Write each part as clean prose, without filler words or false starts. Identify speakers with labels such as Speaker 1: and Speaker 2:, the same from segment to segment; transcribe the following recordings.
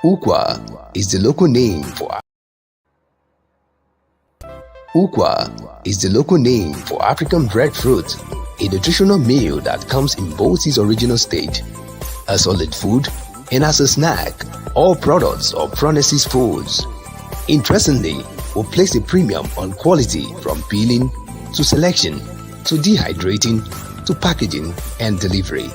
Speaker 1: Ukwa is the local name for African breadfruit, a nutritional meal that comes in both its original state, a solid food, and as a snack. All products of Tineyzsplash Foods, interestingly, will place a premium on quality from peeling to selection to dehydrating to packaging and delivery.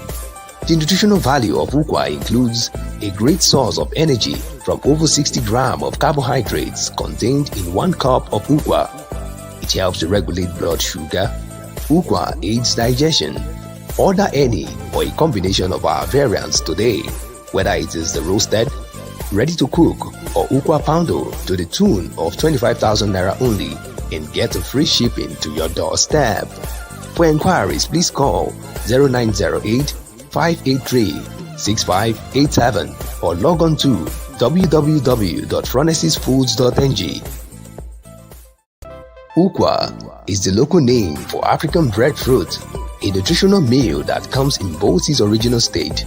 Speaker 1: The nutritional value of ukwa includes a great source of energy from over 60 grams of carbohydrates contained in 1 cup of ukwa. It helps to regulate blood sugar. Ukwa aids digestion. Order any or a combination of our variants today, whether it is the roasted, ready to cook, or ukwa poundo to the tune of 25,000 naira only, and get a free shipping to your doorstep. For inquiries, please call 0908 583 6587 or log on to www.tineyzsplash.foods.ng. Ukwa is the local name for African breadfruit, a nutritional meal that comes in both its original state,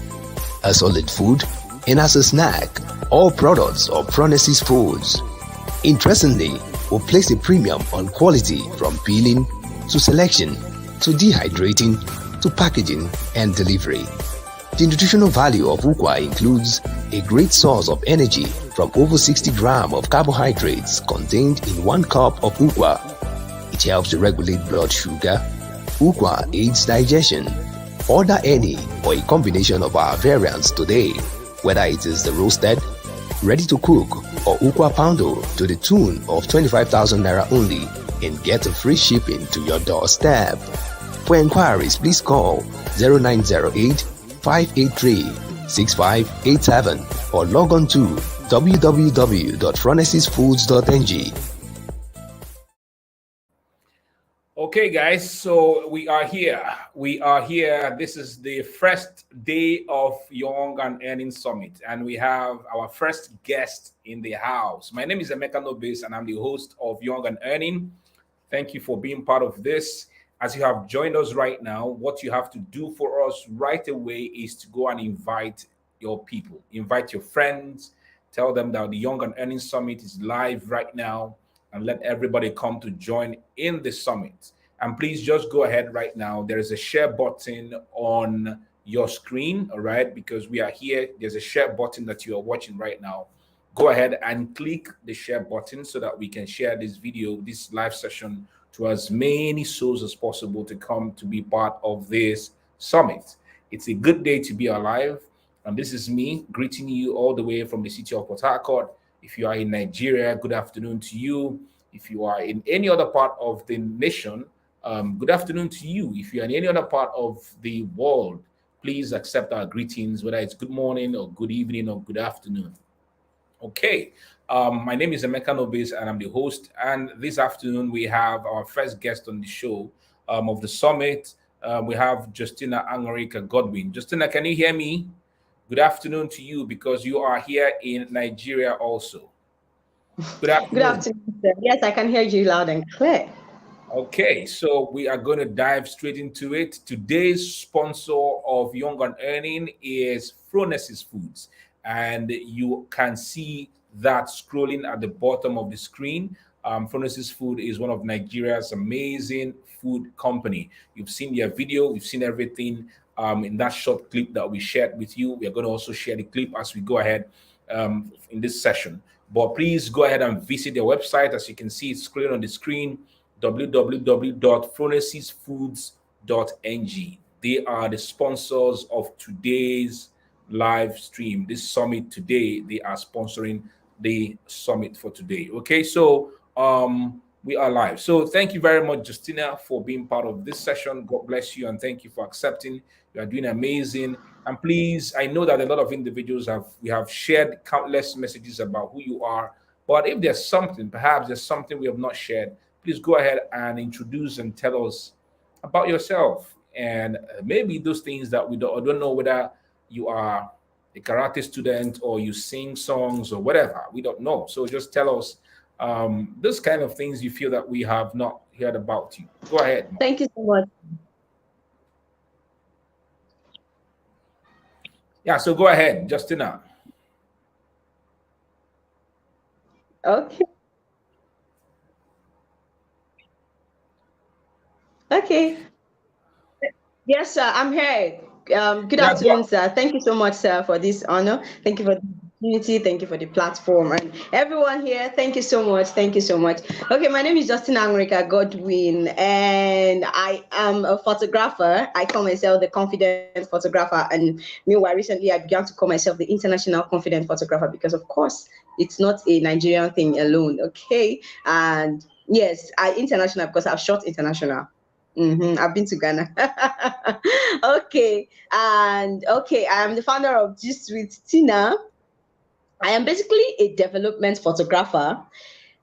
Speaker 1: a solid food, and as a snack. All products of Tineyzsplash Foods, interestingly, will place a premium on quality from peeling to selection to dehydrating to packaging and delivery. The nutritional value of ukwa includes a great source of energy from over 60 grams of carbohydrates contained in 1 cup of ukwa. It helps to regulate blood sugar. Ukwa aids digestion. Order any or a combination of our variants today, whether it is the roasted, ready to cook, or ukwa poundo to the tune of 25,000 naira only, and get a free shipping to your doorstep. For inquiries, please call 0908 583 6587 or log on to www.tineyzsplash.foods.ng.
Speaker 2: Okay, guys, so we are here. This is the first day of Young and Earning Summit, and we have our first guest in the house. My name is Emeka Nobis, and I'm the host of Young and Earning. Thank you for being part of this. As you have joined us right now, what you have to do for us right away is to go and invite your people, invite your friends, tell them that the Young and Earning Summit is live right now, and let everybody come to join in the summit. And please just go ahead right now. There is a share button on your screen, all right? Because we are here, there's a share button that you are watching right now. Go ahead and click the share button so that we can share this video, this live session, to as many souls as possible to come to be part of this summit. It's a good day to be alive. And this is me greeting you all the way from the city of Port Harcourt. If you are in Nigeria, good afternoon to you. If you are in any other part of the nation, good afternoon to you. If you're in any other part of the world, please accept our greetings, whether it's good morning or good evening or good afternoon. Okay, my name is Emeka Nobis, and I'm the host. And this afternoon, we have our first guest on the show of the summit. We have Justina Anurika Godwin. Justina, can you hear me? Good afternoon to you, because you are here in Nigeria also. Good afternoon.
Speaker 3: Good afternoon, sir. Yes, I can hear you loud and clear.
Speaker 2: Okay, so we are going to dive straight into it. Today's sponsor of Young and Earning is Tineyzsplash Foods, and you can see that scrolling at the bottom of the screen. Tineyzsplash Food is one of Nigeria's amazing food company. You've seen their video, you've seen everything in that short clip that we shared with you. We are going to also share the clip as we go ahead in this session. But please go ahead and visit their website. As you can see, it's scrolling on the screen, www.tineyzsplash.foods.ng. They are the sponsors of today's live stream, this summit today. They are sponsoring the summit for today. Okay, so we are live. So thank you very much, Justina, for being part of this session. God bless you, and thank you for accepting. You are doing amazing. And please, I know that a lot of individuals we have shared countless messages about who you are, but if there's something, perhaps there's something we have not shared, please go ahead and introduce and tell us about yourself, and maybe those things that we don't know, whether you are a karate student or you sing songs or whatever. We don't know. So just tell us those kind of things you feel that we have not heard about you. Go ahead.
Speaker 3: Thank you so much.
Speaker 2: Yeah, so go ahead, Justina.
Speaker 3: Okay. Okay. Yes, sir. I'm here. Good
Speaker 2: Yeah, go
Speaker 3: afternoon, sir. Thank you so much, sir, for this honor. Thank you for the opportunity. Thank you for the platform. And everyone here, thank you so much. Thank you so much. Okay, my name is Justina Anurika Godwin, and I am a photographer. I call myself the confident photographer. And meanwhile, recently I began to call myself the international confident photographer because, of course, it's not a Nigerian thing alone. Okay. And yes, I international because I've shot international. I've been to Ghana. Okay, and okay, I'm the founder of Just with Tina. I am basically a development photographer,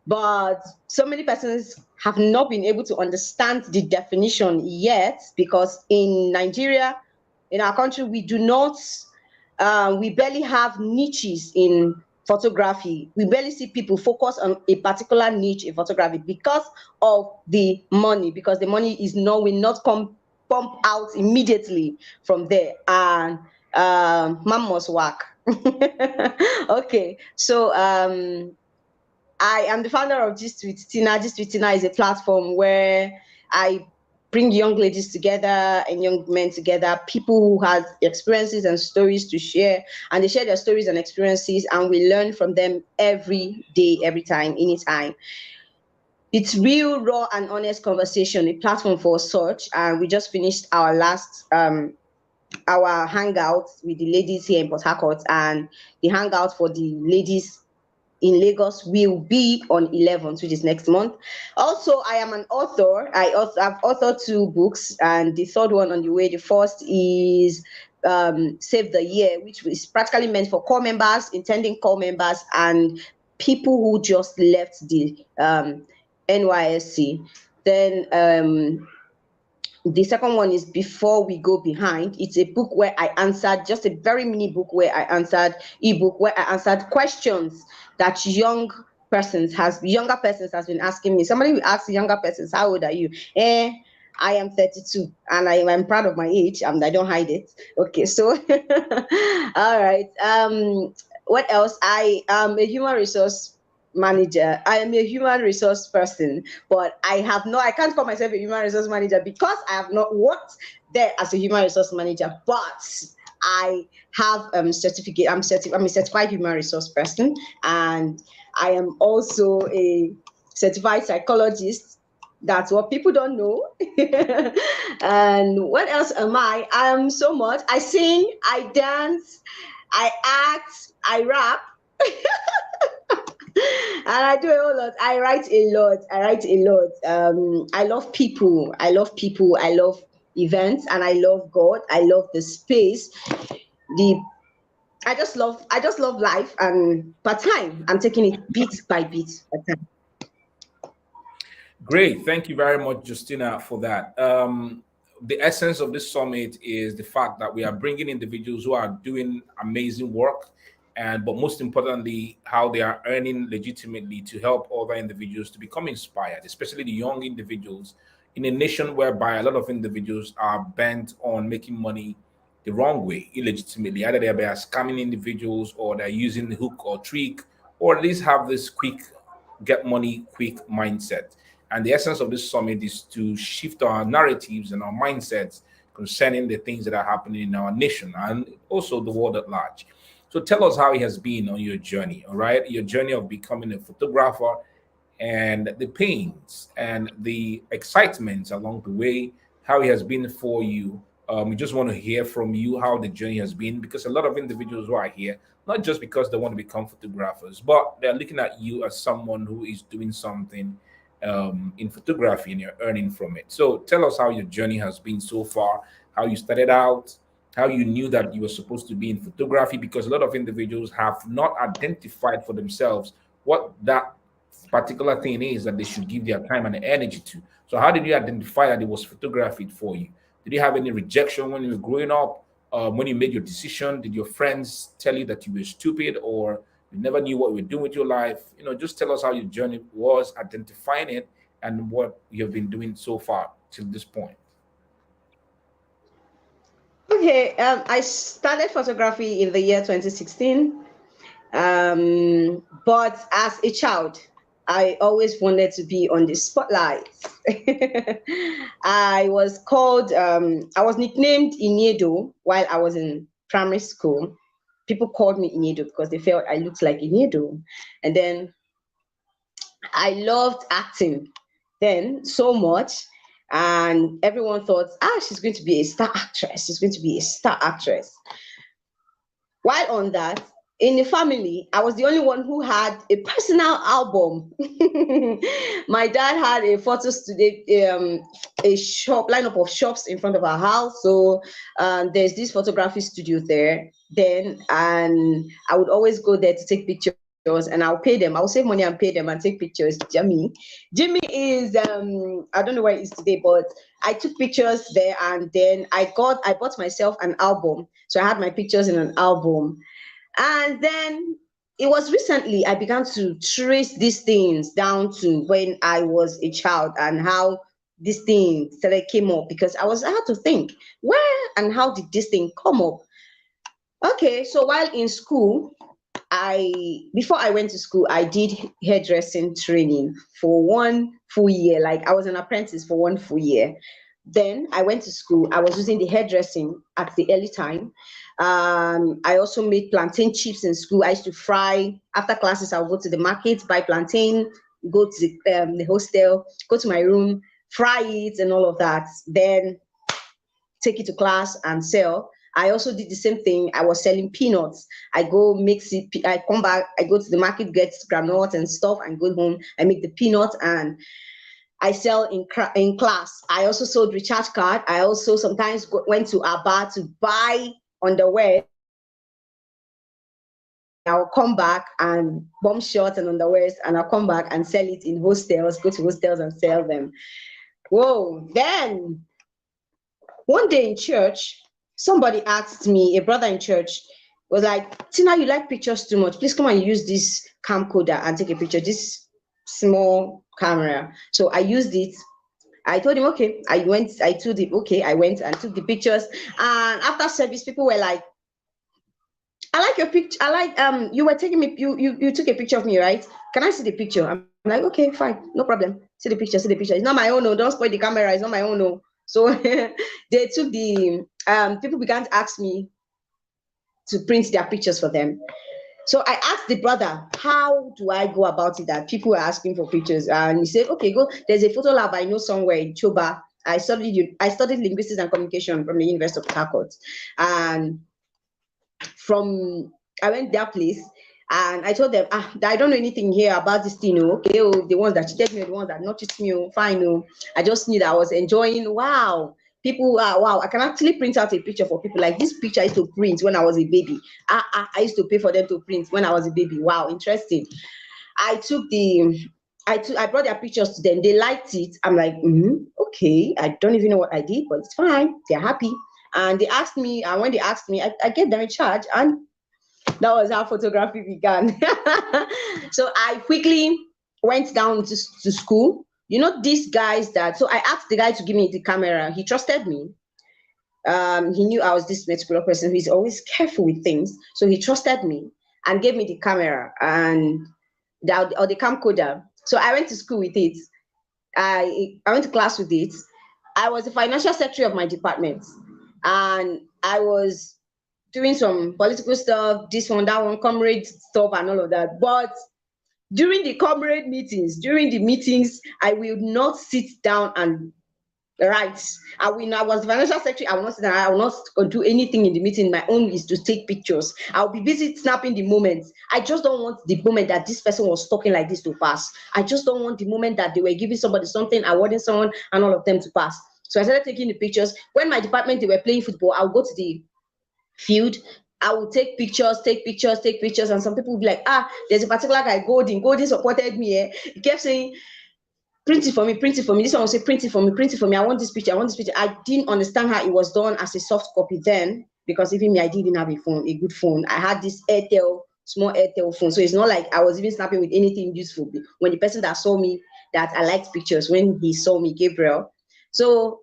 Speaker 3: but so many persons have not been able to understand the definition yet because in Nigeria, in our country, we do not, we barely have niches in photography. We barely see people focus on a particular niche in photography because of the money, because the money is not, will not come pump out immediately from there. And man must work. Okay, so I am the founder of Gist with Tina. Gist with Tina is a platform where I bring young ladies together and young men together, people who have experiences and stories to share, and they share their stories and experiences, and we learn from them every day, every time, anytime. It's real, raw, and honest conversation, a platform for such. And we just finished our last our hangout with the ladies here in Port Harcourt, and the hangout for the ladies in Lagos will be on 11th, which is next month. Also, I am an author. I've authored 2 books, and the third one on the way. The first is Save the Year, which is practically meant for core members, intending core members, and people who just left the NYSC. Then the second one is Before We Go Behind. It's a book where I answered, just a very mini book where I answered, ebook where I answered questions that younger persons has been asking me. Somebody will ask younger persons, how old are you? I am 32 and I'm proud of my age and I don't hide it. Okay, so all right. What else? I am a human resource manager. I am a human resource person, but I can't call myself a human resource manager because I have not worked there as a human resource manager, but I have certificate. I'm a certified human resource person, and I am also a certified psychologist. That's what people don't know. And what else am I? I am so much. I sing, I dance, I act, I rap. And I do a whole lot. I write a lot. I love people. I love people. I love events, and I love God. I love the space. I just love life, and per time I'm taking it bit by bit per time.
Speaker 2: Great. Thank you very much, Justina, for that. The essence of this summit is the fact that we are bringing individuals who are doing amazing work, and but most importantly, how they are earning legitimately to help other individuals to become inspired, especially the young individuals in a nation whereby a lot of individuals are bent on making money the wrong way, illegitimately. Either they're scamming individuals or they're using the hook or trick, or at least have this quick get money quick mindset. And the essence of this summit is to shift our narratives and our mindsets concerning the things that are happening in our nation and also the world at large. So tell us how it has been on your journey, all right? Your journey of becoming a photographer and the pains and the excitements along the way, how it has been for you. We just want to hear from you how the journey has been, because a lot of individuals who are here, not just because they want to become photographers, but they're looking at you as someone who is doing something in photography and you're earning from it. So tell us how your journey has been so far, how you started out, how you knew that you were supposed to be in photography, because a lot of individuals have not identified for themselves what that particular thing is that they should give their time and energy to. So how did you identify that it was photography for you? Did you have any rejection when you were growing up? When you made your decision, did your friends tell you that you were stupid, or you never knew what you were doing with your life? Just tell us how your journey was identifying it and what you have been doing so far till this point.
Speaker 3: Okay, I started photography in the year 2016, But as a child, I always wanted to be on the spotlight. I was called, I was nicknamed Iniedo while I was in primary school. People called me Iniedo because they felt I looked like Iniedo. And then I loved acting then so much. And everyone thought, she's going to be a star actress. She's going to be a star actress. While on that, in the family, I was the only one who had a personal album. My dad had a photo studio, a shop, lineup of shops in front of our house. So there's this photography studio there then, and I would always go there to take pictures. And I'll pay them. I'll save money and pay them and take pictures. Jimmy is I don't know where it is today, but I took pictures there, and then I bought myself an album. So I had my pictures in an album. And then it was recently I began to trace these things down to when I was a child and how this thing came up, because I had to think, where and how did this thing come up? Okay, so while in school, before I went to school, I did hairdressing training for 1 full year. Like, I was an apprentice for 1 full year. Then I went to school. I was using the hairdressing at the early time. I also made plantain chips in school. I used to fry. After classes, I would go to the market, buy plantain, go to the hostel, go to my room, fry it and all of that. Then take it to class and sell. I also did the same thing. I was selling peanuts. I go mix it. I come back. I go to the market, get granules and stuff, and go home. I make the peanuts and I sell in class. I also sold recharge card. I also sometimes went to a bar to buy underwear. I'll come back and bomb shorts and underwears, and I'll come back and sell it in hostels. Go to hostels and sell them. Whoa! Then one day in church, somebody asked me, a brother in church was like, Tina, you like pictures too much. Please come and use this camcorder and take a picture, this small camera. So I used it. I told him, okay. I went and took the pictures. And after service, people were like, I like your picture. I like, you were taking me, you took a picture of me, right? Can I see the picture? I'm like, okay, fine, no problem. See the picture, see the picture. It's not my own, no. Don't spoil the camera. It's not my own, no. So they took the, people began to ask me to print their pictures for them. So I asked the brother, how do I go about it that people are asking for pictures? And he said, okay, go. There's a photo lab I know somewhere in Choba. I studied Linguistics and Communication from the University of Port Harcourt. And I went that place and I told them, I don't know anything here about this thing. Okay, the ones that cheated me, the ones that not cheated me, fine. I just knew that I was enjoying. Wow. People wow, I can actually print out a picture for people. Like this picture I used to print when I was a baby. I used to pay for them to print when I was a baby. Wow, interesting. I brought their pictures to them. They liked it. I'm like, okay. I don't even know what I did, but it's fine. They're happy. And they asked me, and when they asked me, I gave them a charge, and that was how photography began. So I quickly went down to school. You know, these guys so I asked the guy to give me the camera. He trusted me. He knew I was this particular person who's always careful with things. So he trusted me and gave me the camera and the camcorder. So I went to school with it. I went to class with it. I was the financial secretary of my department. And I was doing some political stuff, this one, that one, comrade stuff and all of that. But during the comrade meetings, I will not sit down and write. I was the financial secretary. I will not sit down. I will not do anything in the meeting. My own is to take pictures. I'll be busy snapping the moments. I just don't want the moment that this person was talking like this to pass. I just don't want the moment that they were giving somebody something, awarding someone, and all of them to pass. So I started taking the pictures. When my department, they were playing football, I'll go to the field. I would take pictures, and some people would be like, there's a particular guy, Golden supported me. He kept saying, print it for me. This one will say, print it for me. I want this picture. I didn't understand how it was done as a soft copy then, because even me, I didn't have a good phone. I had this small Airtel phone. So it's not like I was even snapping with anything useful. When the person that saw me, that I liked pictures, when he saw me, Gabriel. So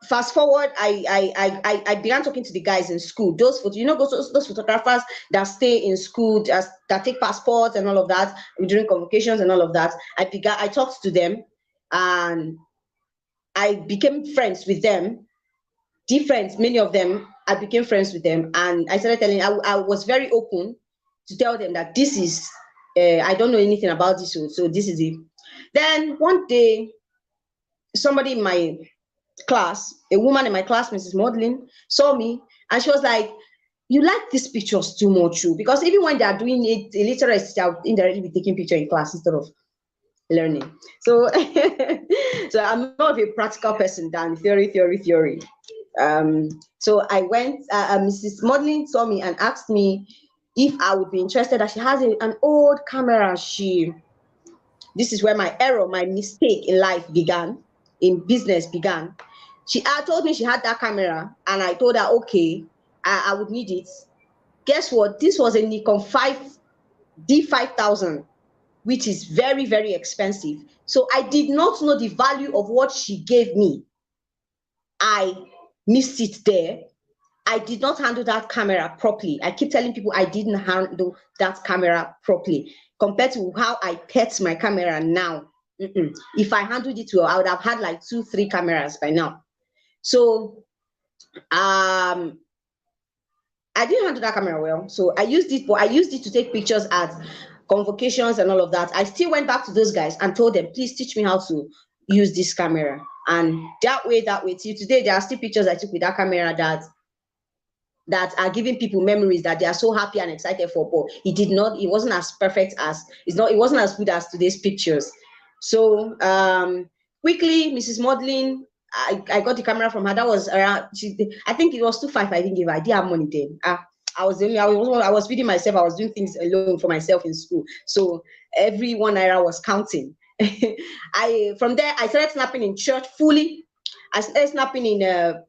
Speaker 3: fast forward, I began talking to the guys in school. Those those photographers that stay in school, that take passports and all of that during convocations and all of that. I talked to them, and I became friends with them. Many of them, I became friends with them, and I started telling. I was very open to tell them that this is. I don't know anything about this, so this is it. Then one day, somebody in my class, a woman in my class, Mrs. Maudlin, saw me, and she was like, "You like these pictures too much, too." Because even when they are doing it, illiteracy, they'll indirectly be taking picture in class instead of learning. So, so I'm more of a practical person than theory. So I went. Mrs. Maudlin saw me and asked me if I would be interested. That she has an old camera. This is where my error, my mistake in life began, in business began. She told me she had that camera, and I told her, okay, I would need it. Guess what? This was a Nikon D5000, which is very, very expensive. So I did not know the value of what she gave me. I missed it there. I did not handle that camera properly. I keep telling people I didn't handle that camera properly compared to how I pet my camera now. If I handled it well, I would have had like 2-3 cameras by now. So I didn't handle that camera well. So I used it, but I used it to take pictures at convocations and all of that. I still went back to those guys and told them, please teach me how to use this camera. And that way, till today, there are still pictures I took with that camera that are giving people memories that they are so happy and excited for. But it wasn't as perfect as, it wasn't as good as today's pictures. So quickly, Mrs. Maudlin, I got the camera from her. That was around, I think it was 2.5. I didn't give her. I didn't have money then. I was feeding myself. I was doing things alone for myself in school. So every 1 naira was counting. From there, I started snapping in church fully. I started snapping in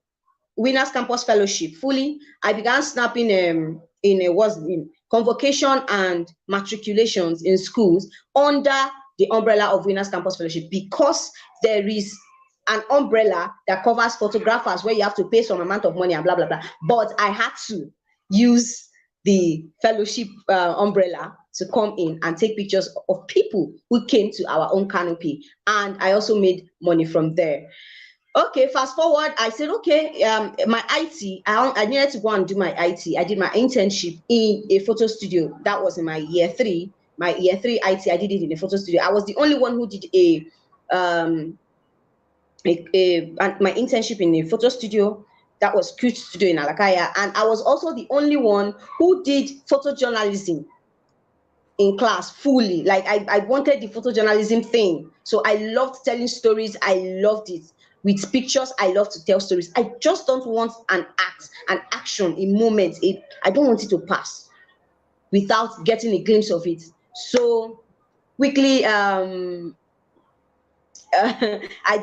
Speaker 3: Winners Campus Fellowship fully. I began snapping in convocation and matriculations in schools under the umbrella of Winners Campus Fellowship, because there is an umbrella that covers photographers where you have to pay some amount of money and blah, blah, blah. But I had to use the fellowship umbrella to come in and take pictures of people who came to our own canopy. And I also made money from there. Okay, fast forward, I said, okay, my IT, I needed to go and do my IT. I did my internship in a photo studio. That was in my year 3. My year 3 IT, I did it in a photo studio. I was the only one who did my internship in a photo studio. That was Cute Studio in Alakaya. And I was also the only one who did photojournalism in class fully. Like I wanted the photojournalism thing. So I loved telling stories. I loved it. With pictures, I love to tell stories. I just don't want an action, a moment. I don't want it to pass without getting a glimpse of it. So quickly, I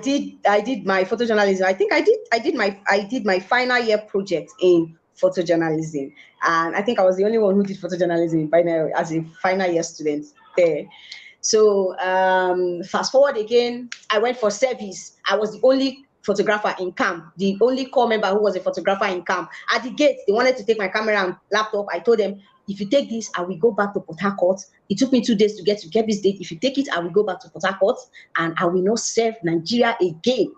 Speaker 3: did my photojournalism. I think I did my final year project in photojournalism, and I think I was the only one who did photojournalism as a final year student there. So fast forward again, I went for service. I was the only photographer in camp, the only corps member who was a photographer in camp. At the gate, they wanted to take my camera and laptop. I told them, if you take this, I will go back to Port Harcourt. It took me 2 days to get to Kebbi State. If you take it, I will go back to Port Harcourt and I will not serve Nigeria again.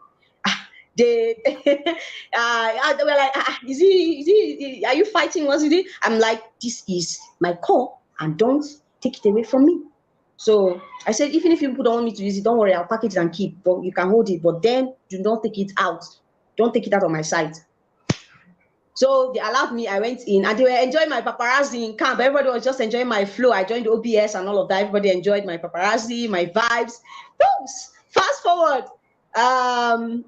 Speaker 3: They were like, are you fighting? What's it? I'm like, this is my call and don't take it away from me. So I said, even if you don't want me to use it, don't worry, I'll pack it and keep, but you can hold it, but then do not take it out. Don't take it out of my site. So they allowed me, I went in, and they were enjoying my paparazzi in camp. Everybody was just enjoying my flow. I joined the OBS and all of that. Everybody enjoyed my paparazzi, my vibes. Oops. Fast forward. On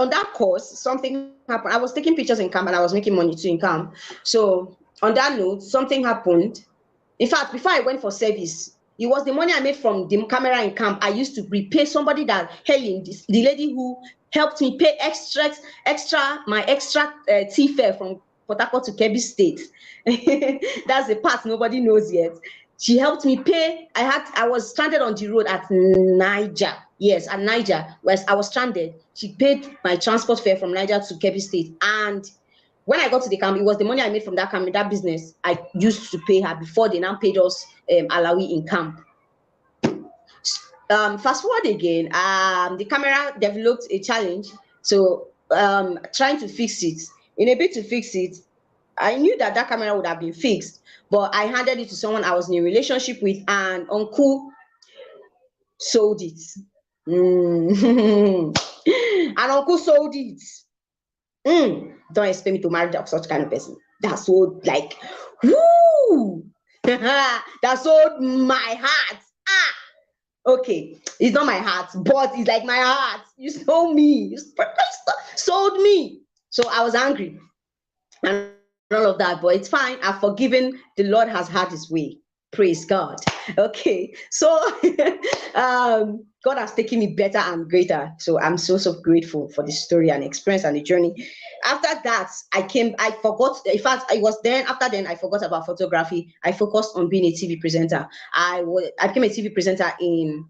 Speaker 3: that course, something happened. I was taking pictures in camp and I was making money too in camp. So on that note, something happened. In fact, before I went for service, it was the money I made from the camera in camp. I used to repay somebody that, Helen, the lady who helped me pay my extra tea fare from Port Harcourt to Kebbi State. That's the part nobody knows yet. She helped me pay. I was stranded on the road at Niger. Yes, at Niger, where I was stranded. She paid my transport fare from Niger to Kebbi State. And when I got to the camp, it was the money I made from that camp, that business I used to pay her before they now paid us Alawi in camp. Fast forward again, the camera developed a challenge. So trying to fix it. In a bid to fix it, I knew that that camera would have been fixed, but I handed it to someone I was in a relationship with, and uncle sold it. And uncle sold it. Don't expect me to marry such kind of person. That's so like, whoo! That sold my heart. Okay, it's not my heart, but it's like my heart. You sold me. You sold me. So I was angry and all of that, but it's fine. I've forgiven. The Lord has had his way. Praise God. Okay, so God has taken me better and greater. So I'm so grateful for the story and experience and the journey. After that, I forgot. In fact, it was then, after then, I forgot about photography. I focused on being a TV presenter. I became a TV presenter in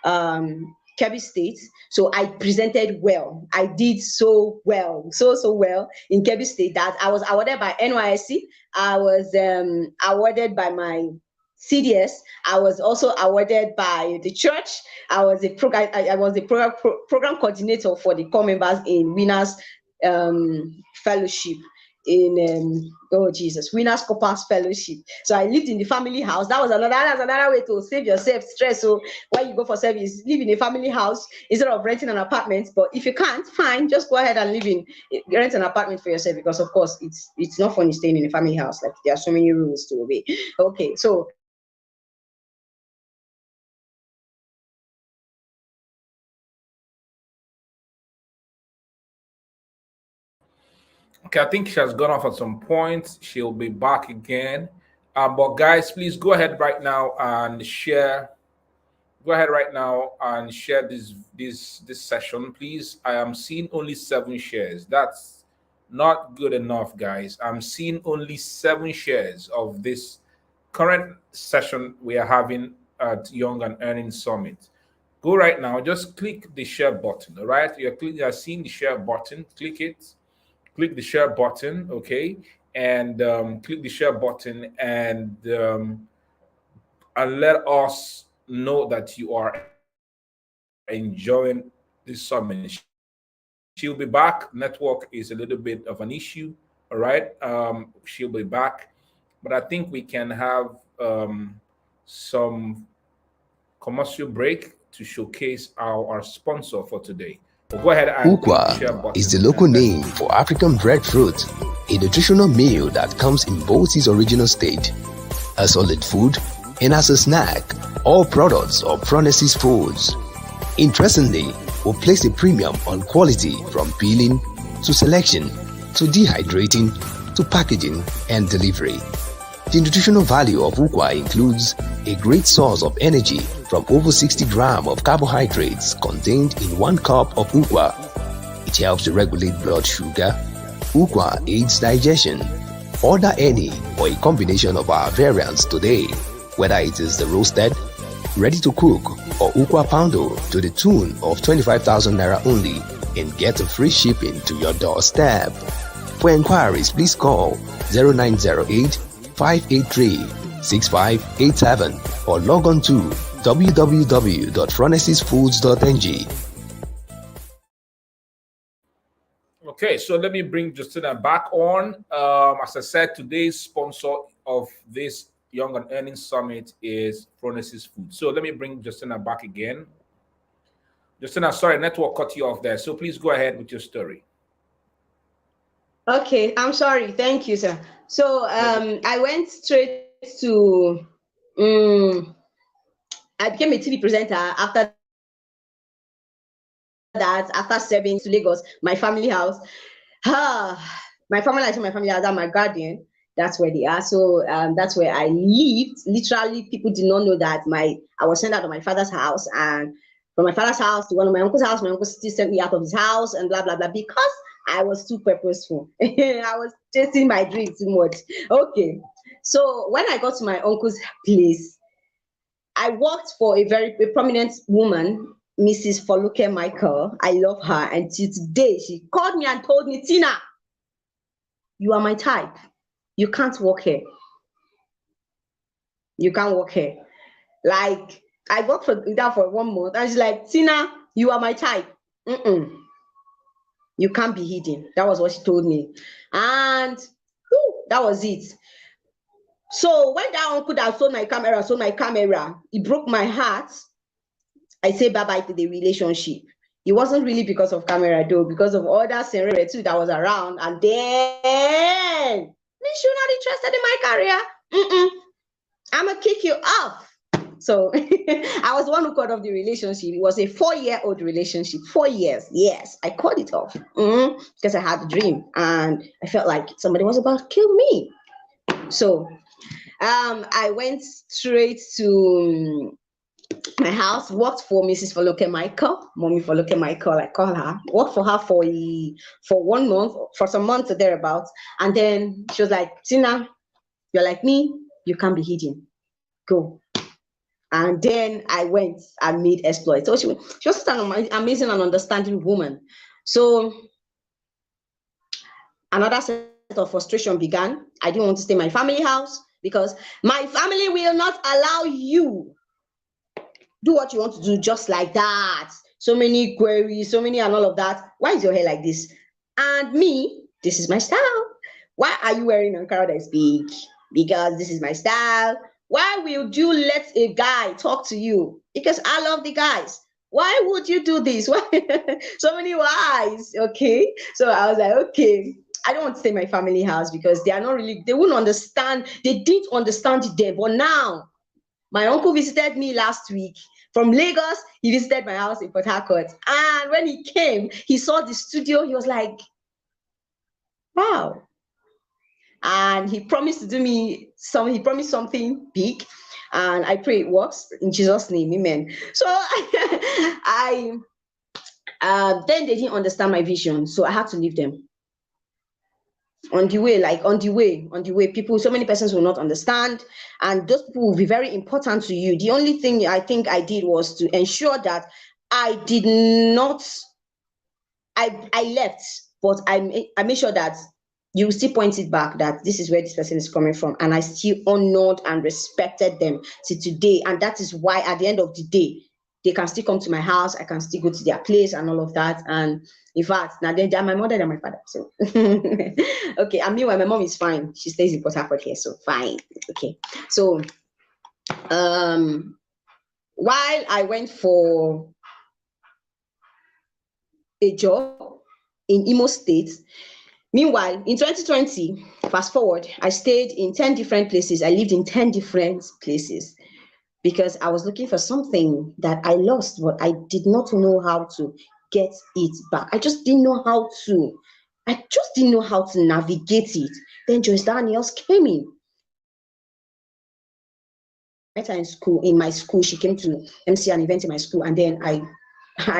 Speaker 3: Kebbi State. So I presented well. I did so well, so well in Kebbi State that I was awarded by NYSC. I was awarded by my CDS. I was also awarded by the church. I was a program coordinator for the core members in Winners Fellowship in Winners Corpus Fellowship. So I lived in the family house. That's another way to save yourself stress. So when you go for service, live in a family house instead of renting an apartment. But if you can't, fine, just go ahead and rent an apartment for yourself, because of course it's not funny staying in a family house. Like, there are so many rules to obey. Okay, so
Speaker 2: okay, I think she has gone off at some point. She'll be back again. But guys, please go ahead right now and share. Go ahead right now and share this session, please. I am seeing only 7 shares. That's not good enough, guys. I'm seeing only 7 shares of this current session we are having at Young and Earning Summit. Go right now. Just click the share button. All right, you're seeing the share button. Click it. Click the share button, okay, and click the share button and let us know that you are enjoying this summit. She'll be back. Network is a little bit of an issue, all right. She'll be back, but I think we can have some commercial break to showcase our sponsor for today. Go ahead and
Speaker 1: Ukwa is the local name for African breadfruit, a nutritional meal that comes in both its original state, a solid food, and as a snack. All products of Phronesis Foods. Interestingly, we place a premium on quality, from peeling to selection to dehydrating to packaging and delivery. The nutritional value of Ukwa includes a great source of energy from over 60 grams of carbohydrates contained in 1 cup of Ukwa. It helps to regulate blood sugar. Ukwa aids digestion. Order any or a combination of our variants today, whether it is the roasted, ready to cook, or Ukwa Poundo, to the tune of 25,000 Naira only, and get a free shipping to your doorstep. For inquiries, please call 0908 583 6587 or log on to www.phronesisfoods.ng.
Speaker 2: Okay, so let me bring Justina back on. As I said, today's sponsor of this Young and Earning Summit is Phronesis Food. So let me bring Justina back again. Justina, sorry, network cut you off there. So please go ahead with your story.
Speaker 3: Okay, I'm sorry. Thank you, sir. So I went straight to I became a TV presenter after that, after serving to Lagos, my family house. My family house are my guardian. That's where they are. So that's where I lived. Literally, people did not know that I was sent out of my father's house, and from my father's house to one of my uncle's house. My uncle still sent me out of his house and blah blah blah, because I was too purposeful. I was chasing my dream too much. Okay. So when I got to my uncle's place, I worked for a very prominent woman, Mrs. Foluke Michael. I love her. And till today, she called me and told me, Tina, you are my type. You can't work here. You can't work here. Like, I worked for that for 1 month. And she's like, Tina, you are my type. You can't be hidden. That was what she told me. And that was it. So when that uncle that sold my camera, it broke my heart. I say bye-bye to the relationship. It wasn't really because of camera though, because of other scenario too that was around. And then, me sure not interested in my career. I'm gonna kick you off. So I was the one who cut off the relationship. It was a 4-year-old relationship. 4 years. Yes, I cut it off because I had a dream and I felt like somebody was about to kill me. So I went straight to my house, worked for Mrs. Foluke Michael, Mommy Foluke Michael, I call her. Worked for her for 1 month, for some months or thereabouts. And then she was like, Tina, you're like me, you can't be hidden. Go. And then I went and made exploits. So she was an amazing and understanding woman. So another set of frustration began. I didn't want to stay in my family house because my family will not allow you do what you want to do just like that. So many queries, so many and all of that. Why is your hair like this? And me, this is my style. Why are you wearing Ankara that is big? Because this is my style. Why will you let a guy talk to you? Because I love the guys. Why would you do this? Why? So many whys. Okay. So I was like, okay, I don't want to stay in my family house because they are not really, they wouldn't understand. They didn't understand it then. But now, my uncle visited me last week from Lagos. He visited my house in Port Harcourt. And when he came, he saw the studio. He was like, wow. And he promised to do me he promised something big. And I pray it works in Jesus' name, amen. So then they didn't understand my vision. So I had to leave them. On the way, people, so many persons will not understand, and those people will be very important to you. The only thing I think I did was to ensure that I did not, I left, but I made sure that you still point it back that this is where this person is coming from, and I still honored and respected them till today. And that is why at the end of the day, they can still come to my house, I can still go to their place and all of that. And in fact, now they're my mother and my father. So okay, and meanwhile, my mom is fine. She stays in Port Harcourt here, so fine. Okay. So while I went for a job in Imo State, meanwhile, in 2020, fast forward, I stayed in 10 different places. I lived in 10 different places because I was looking for something that I lost, but I did not know how to get it back. I just didn't know how to. I just didn't know how to navigate it. Then Joyce Daniels came in. I met her in my school. She came to MC an event in my school, and then I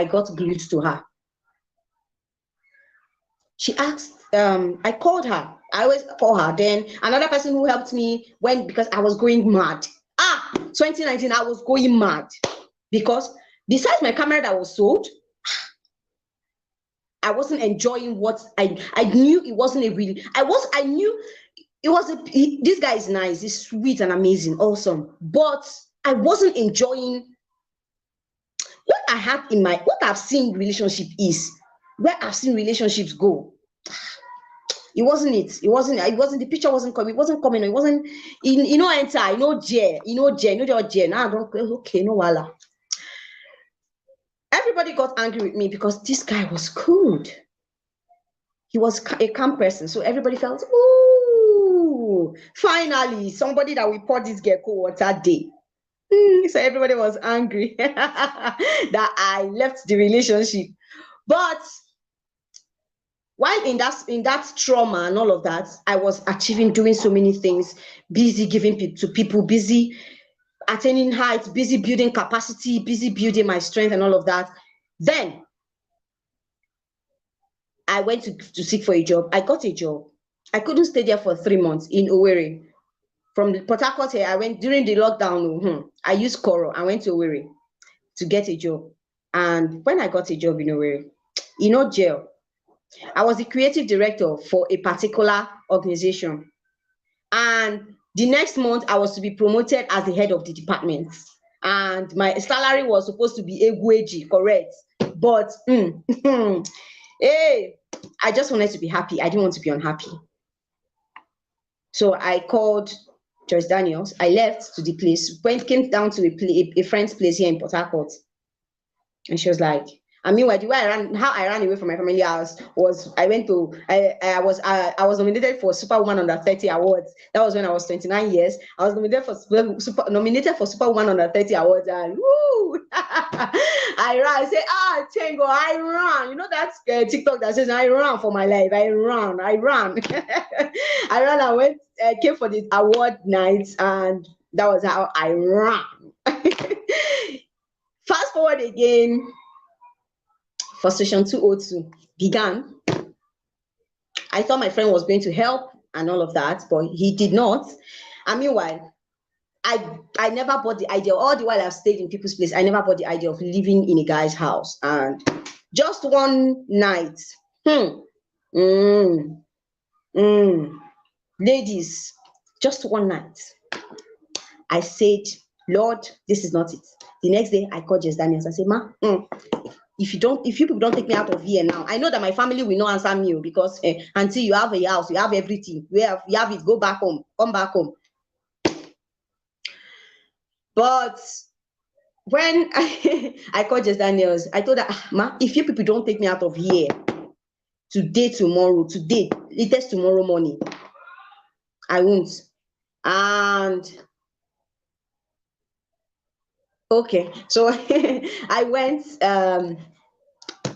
Speaker 3: got glued to her. She asked, I called her. I always call her. Then another person who helped me because I was going mad. 2019, I was going mad because besides my camera that was sold, I wasn't enjoying what I knew. It wasn't a really, I knew it was this guy is nice, he's sweet and amazing, awesome, but I wasn't enjoying what I had in what I've seen relationship is, where I've seen relationships go. It wasn't the picture wasn't coming, it wasn't enter, now I don't, okay, no wala. Everybody got angry with me because this guy was cool. He was a calm person, so everybody felt, ooh, finally somebody that we poured this gecko water day. So everybody was angry that I left the relationship. But while in that trauma and all of that, I was achieving, doing so many things, busy giving to people, busy attaining heights, busy building capacity, busy building my strength and all of that. Then I went to seek for a job. I got a job. I couldn't stay there for 3 months in Owerri from the Port Harcourt here, I went during the lockdown. I used Coro. I went to Owerri to get a job. And when I got a job in Owerri, jail, I was the creative director for a particular organization. And the next month, I was to be promoted as the head of the department. And my salary was supposed to be Egweji, correct? But, hey, I just wanted to be happy. I didn't want to be unhappy. So I called Joyce Daniels. I left to the place, came down to a friend's place here in Port Harcourt. And she was like, I mean, the way how I ran away from my family house was I was nominated for Superwoman Under 30 Awards. That was when I was 29 years. I was nominated for Superwoman Under 30 Awards, and woo! I ran. I said, Tango, I ran. You know that TikTok that says I ran for my life. I ran. I ran. I went, came for the award night, and that was how I ran. Fast forward again. Frustration 202 began. I thought my friend was going to help and all of that, but he did not. And meanwhile, I never bought the idea. All the while I've stayed in people's place, I never bought the idea of living in a guy's house. And just one night, ladies, just one night, I said, Lord, this is not it. The next day, I called Jess Daniels. I said, Ma, if you people don't take me out of here now, I know that my family will not answer me because until you have a house, you have everything. You have it. Go back home. Come back home. But when I called Jess Daniels, I told her, Ma, if you people don't take me out of here today, latest tomorrow morning, I won't. And okay, so I went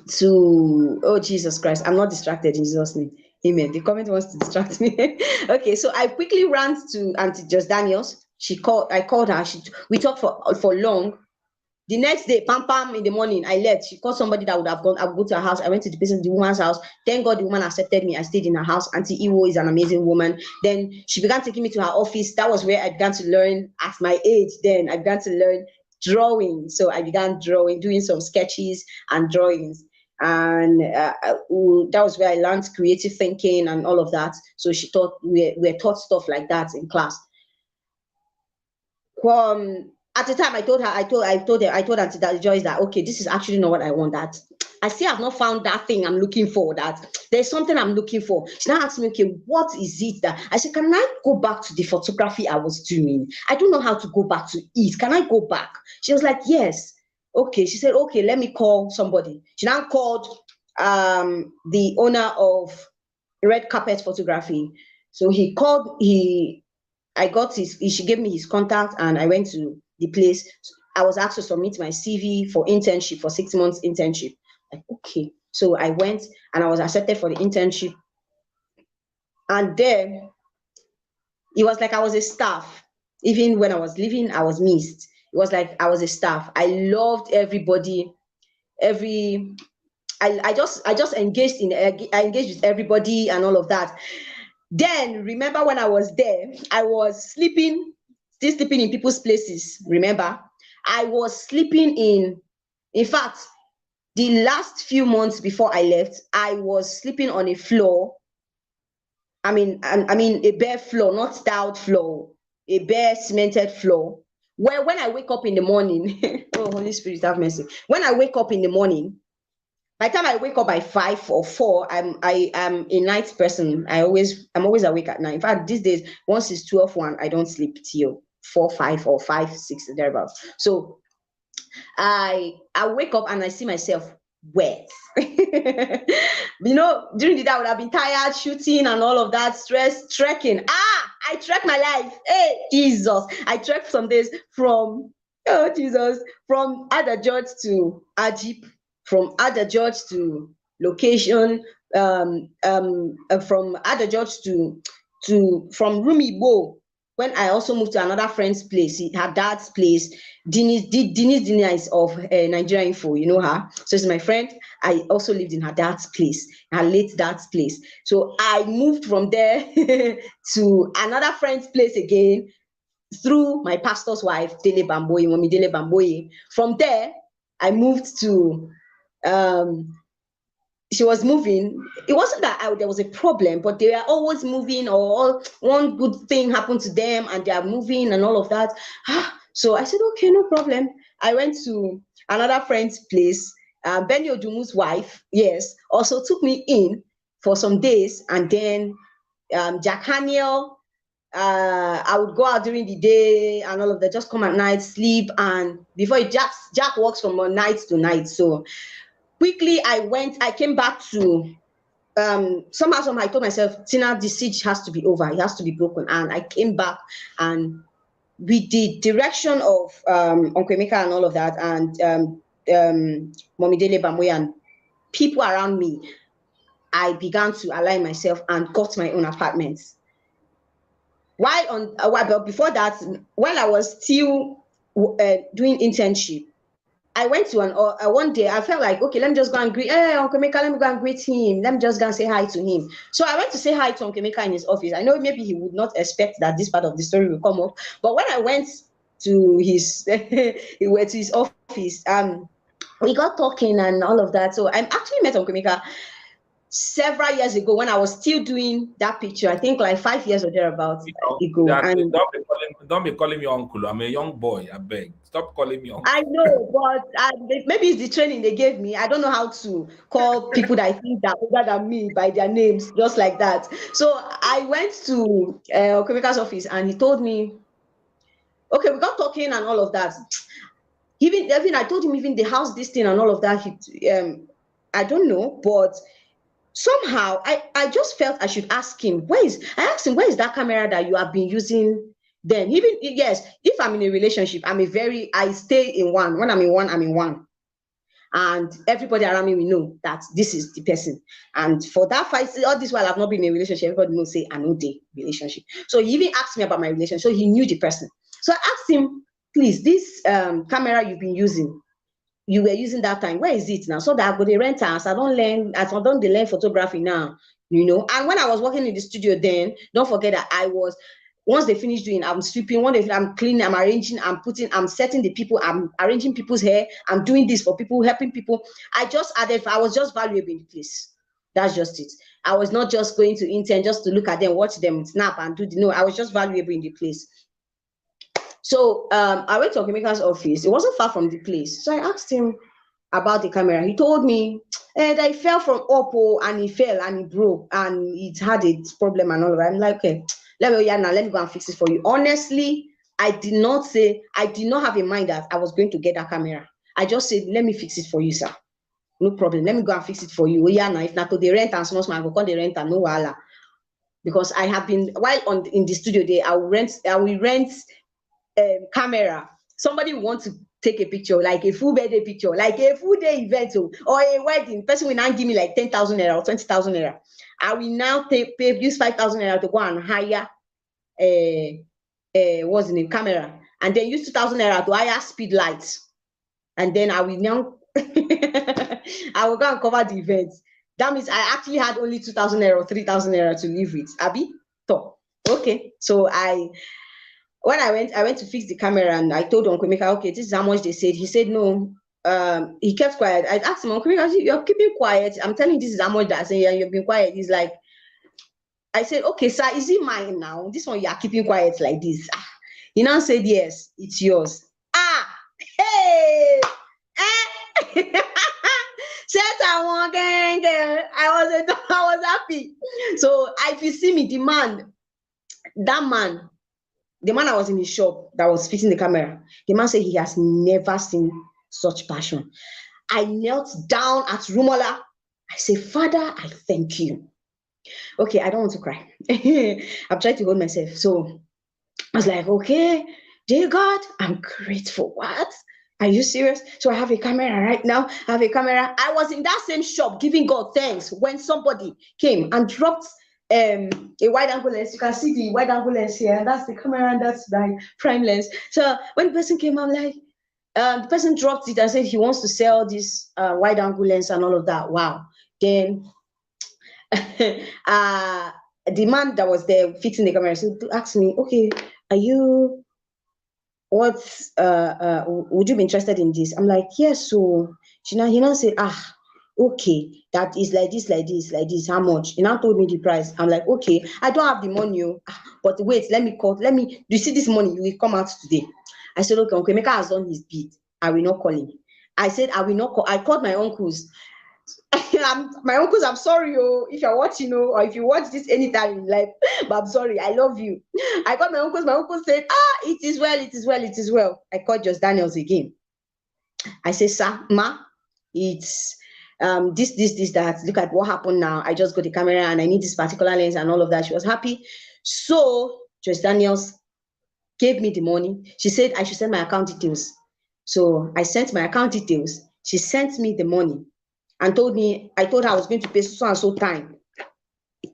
Speaker 3: to, oh Jesus Christ, I'm not distracted in Jesus' name. Amen. The comment wants to distract me. Okay, so I quickly ran to Auntie Jess Daniels. I called her. We talked for long. The next day, pam in the morning, I left. She called somebody that would have gone. I would go to her house. I went to the woman's house. Thank God the woman accepted me. I stayed in her house. Auntie Iwo is an amazing woman. Then she began taking me to her office. That was where I began to learn at my age. Then I began to learn drawing. So I began drawing, doing some sketches and drawings. And that was where I learned creative thinking and all of that. So she taught, we're taught stuff like that in class. At the time, I told Auntie Joyce that, okay, this is actually not what I want. That I still have not found that thing I'm looking for. That there's something I'm looking for. She now asked me, okay, what is it that I said? Can I go back to the photography I was doing? I don't know how to go back to it. Can I go back? She was like, yes. Okay. She said, okay, let me call somebody. She now called the owner of Red Carpet Photography. So he called. She gave me his contact, and I went to the place. I was asked to submit my CV for internship, for 6 months internship. Like, okay. So I went and I was accepted for the internship. And then it was like I was a staff. Even when I was leaving, I was missed. It was like I was a staff. I loved everybody. I just engaged with everybody and all of that. Then remember when I was there, I was still sleeping in people's places. Remember, I was sleeping in fact, the last few months before I left, I was sleeping on a floor. I mean a bare floor, not tiled floor, a bare cemented floor. Where when I wake up in the morning, oh Holy Spirit, have mercy. When I wake up in the morning, by the time I wake up by 5 or 4, I am a night person. I'm always awake at night. In fact, these days, once it's 12:01, I don't sleep till 4, 5 or 5, 6 thereabouts. So I wake up and I see myself wet. You know, during the day I would have been tired, shooting and all of that, stress, trekking. I trekked my life. Hey, Jesus. I trekked some days from Ada George to Ajip, from Ada George to location, from Ada George to from Rumibo, when I also moved to another friend's place, her dad's place. Denise is of Nigeria Info, you know her. So she's my friend. I also lived in her dad's place, her late dad's place. So I moved from there to another friend's place again through my pastor's wife, Dele Bamboye, Mommy Dele Bamboye. From there, I moved to she was moving. It wasn't that there was a problem, but they are always moving, or one good thing happened to them and they are moving and all of that. So I said, okay, no problem. I went to another friend's place. Benny Odumu's wife, yes, also took me in for some days. And then Jack Haniel, I would go out during the day and all of that, just come at night, sleep. And before Jack works from night to night. So quickly I came back to somehow I told myself, Tina, the siege has to be over, it has to be broken. And I came back, and with the direction of Uncle Emeka and all of that, and Mommy Dele Bamboye and people around me, I began to align myself and got my own apartment. But before that, while I was still doing internship, I went to one day, I felt like, okay, let me just go and greet, hey, Uncle Emeka, let me go and greet him. Let me just go and say hi to him. So I went to say hi to Uncle Emeka in his office. I know maybe he would not expect that this part of the story will come up. But when I went to his, office, we got talking and all of that. So I actually met Uncle Emeka several years ago when I was still doing that picture. I think like 5 years or thereabouts ago. And
Speaker 2: don't be calling me uncle. I'm a young boy. I beg. Stop calling me uncle.
Speaker 3: I know, but maybe it's the training they gave me. I don't know how to call people that I think that are older than me by their names, just like that. So I went to Okemeka's office, and he told me, okay, we got talking and all of that. Even I told him, even the house, this thing and all of that, I don't know, but somehow I just felt I should ask him, where is that camera that you have been using then? Even, yes, if I'm in a relationship, I stay in one. When I'm in one, I'm in one. And everybody around me will know that this is the person. And for that fight, all this while I've not been in a relationship, everybody will say, I know the relationship. So he even asked me about my relationship. So he knew the person. So I asked him, please, this camera you've been using, you were using that time, where is it now? So that I go to rent house, I don't learn photography now, you know. And when I was working in the studio then, don't forget that once they finish doing, I'm sweeping, I'm cleaning, I'm arranging, I'm setting the people, I'm arranging people's hair, I'm doing this for people, helping people. I was just valuable in the place. That's just it. I was not just going to intern just to look at them, watch them, snap and I was just valuable in the place. So I went to Okemeka's office. It wasn't far from the place. So I asked him about the camera. He told me that he fell from Oppo, and he fell and he broke and it had a problem and all of that. I'm like, okay, let me go and fix it for you. Honestly, I did not have in mind that I was going to get that camera. I just said, let me fix it for you, sir. No problem. Let me go and fix it for you. If not to the rent and small, I go call the rent and no wala. Because I have been, while in the studio there, I will rent camera. Somebody wants to take a picture, like a full birthday picture, like a full day event, or a wedding. Person will now give me like 10,000 naira or 20,000 naira. I will now use 5,000 naira to go and hire what's the name, camera, and then use 2,000 naira to hire speed lights, and then I will now I will go and cover the event. That means I actually had only 2,000 naira or 3,000 naira to live with. Abi, top. Okay, so when I went to fix the camera, and I told Uncle Emeka, okay, this is how much they said. He said no. He kept quiet. I asked him, Uncle Emeka, you're keeping quiet. I'm telling you, this is how much that I said. Yeah, you've been quiet. He's like, I said, okay, sir, is it mine now? This one you are keeping quiet like this. He now said, yes, it's yours. Hey, I was happy. So if you see me, the man I was in his shop that was fixing the camera, the man said he has never seen such passion. I knelt down at Rumola. I said, Father, I thank you. Okay, I don't want to cry. I'm trying to hold myself. So I was like, okay, dear God, I'm grateful. What? Are you serious? So I have a camera right now. I was in that same shop giving God thanks when somebody came and dropped a wide angle lens. You can see the wide angle lens here. That's the camera, and that's my prime lens. So when the person came, I'm like, the person dropped it and said he wants to sell this wide angle lens and all of that. Wow. Then the man that was there fixing the camera asked me, okay, are you, what, would you be interested in this? I'm like, yes. So he now said, okay, that is like this, like this, like this. How much? He now told me the price. I'm like, okay, I don't have the money, but wait, let me call. Do you see this money? You will come out today. I said, okay, Uncle Emeka has done his bid. I will not call him. I said, I will not call. I called my uncles. My uncles, I'm sorry, if you're watching, or if you watch this anytime in life, but I'm sorry, I love you. I called my uncles. My uncle said, it is well, it is well, it is well. I called Just Daniels again. I said, sir, ma, it's this, that. Look at what happened now. I just got the camera and I need this particular lens and all of that. She was happy. So Just Daniels gave me the money. She said I should send my account details. So I sent my account details. She sent me the money and I told her I was going to pay so and so time.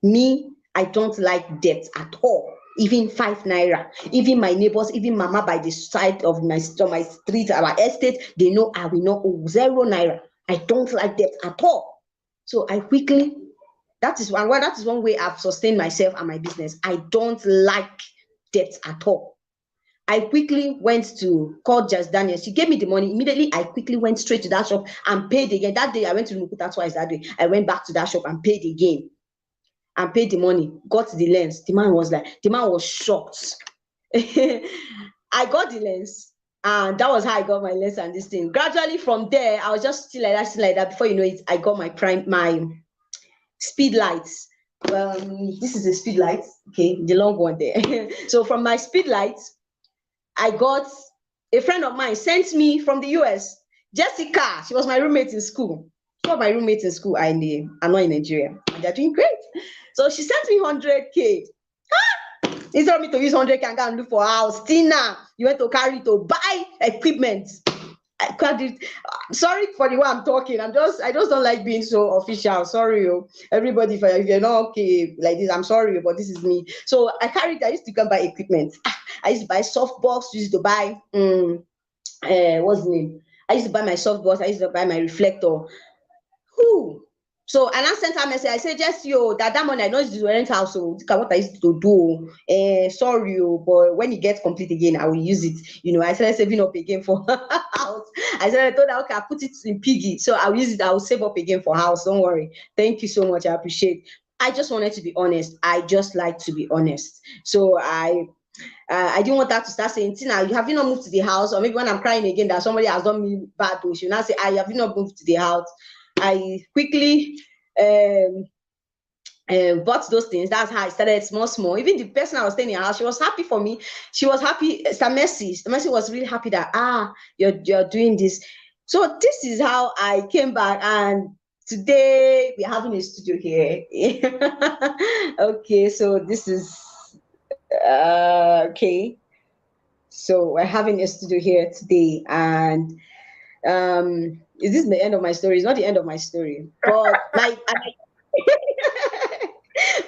Speaker 3: Me, I don't like debt at all. Even 5 naira. Even my neighbors, even mama by the side of my street, our estate, they know I will not owe 0 naira. I don't like debt at all. So I quickly, that is one way I've sustained myself and my business. I don't like debt at all. I quickly went to call Just Daniel. She gave me the money. Immediately, I quickly went straight to that shop and paid again. That day, I went to Nukuta twice that day. I went back to that shop and paid again. And paid the money, got the lens. The man was shocked. I got the lens, and that was how I got my lens and this thing. Gradually from there, I was just still like that. Before you know it, I got my speed lights. This is a speed light, okay, the long one there. So from my speed lights, I got a friend of mine sent me from the US, Jessica. She was my roommate in school. She was my roommate in school. I'm not in Nigeria, and they're doing great. So she sent me 100K. Instead of me to use 100K and go and look for a house, Tina, you went to carry to buy equipment. Sorry for the way I'm talking. I just don't like being so official. Sorry, everybody, if you're not okay like this, I'm sorry, but this is me. So I used to come buy equipment. I used to buy softbox. Used to buy what's the name? I used to buy my softbox. I used to buy my reflector. Who? So and I sent her a message. I said, just that money I know is the rent house. So look at what I used to do. Sorry, but when it gets complete again, I will use it. I started saving up again for house. I told her, okay, I put it in piggy. So I'll use it. I'll save up again for house. Don't worry. Thank you so much. I appreciate. I just wanted to be honest. I just like to be honest. So I didn't want her to start saying, Tina, have you not moved to the house? Or maybe when I'm crying again that somebody has done me bad, she will now say, have you not moved to the house? I quickly bought those things. That's how I started small. Even the person I was staying in her house, she was happy for me. She was happy. Stamesi was really happy that you're doing this. So this is how I came back, and today we're having a studio here. Okay, so this is okay. So we're having a studio here today, and is this the end of my story? It's not the end of my story, but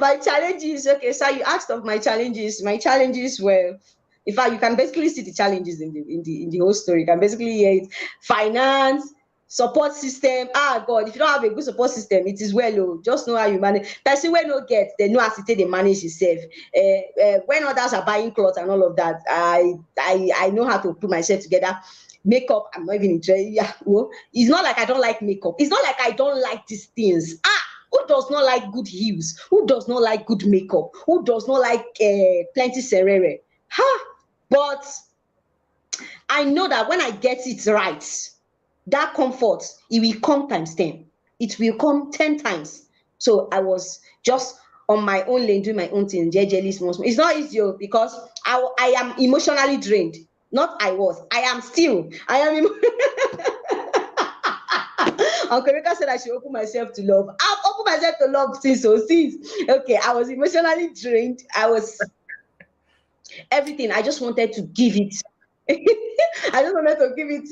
Speaker 3: my challenges. Okay, so you asked of my challenges. My challenges were, in fact, you can basically see the challenges in the whole story. You can basically hear it: finance, support system. God, if you don't have a good support system, it is well. Just know how you manage. Person when no get, they know how to take they manage yourself. When others are buying clothes and all of that, I know how to put myself together. Makeup, I'm not even interested. Yeah, well, it's not like I don't like makeup. It's not like I don't like these things. Who does not like good heels? Who does not like good makeup? Who does not like plenty serere? But I know that when I get it right, that comfort, it will come times 10. It will come 10 times. So I was just on my own lane, doing my own thing, jejely small. It's not easy because I am emotionally drained. Not I was. I am still. I am. Uncle Rika said I should open myself to love. I've opened myself to love since. Okay, I was emotionally drained. I was everything. I just wanted to give it. I just wanted to give it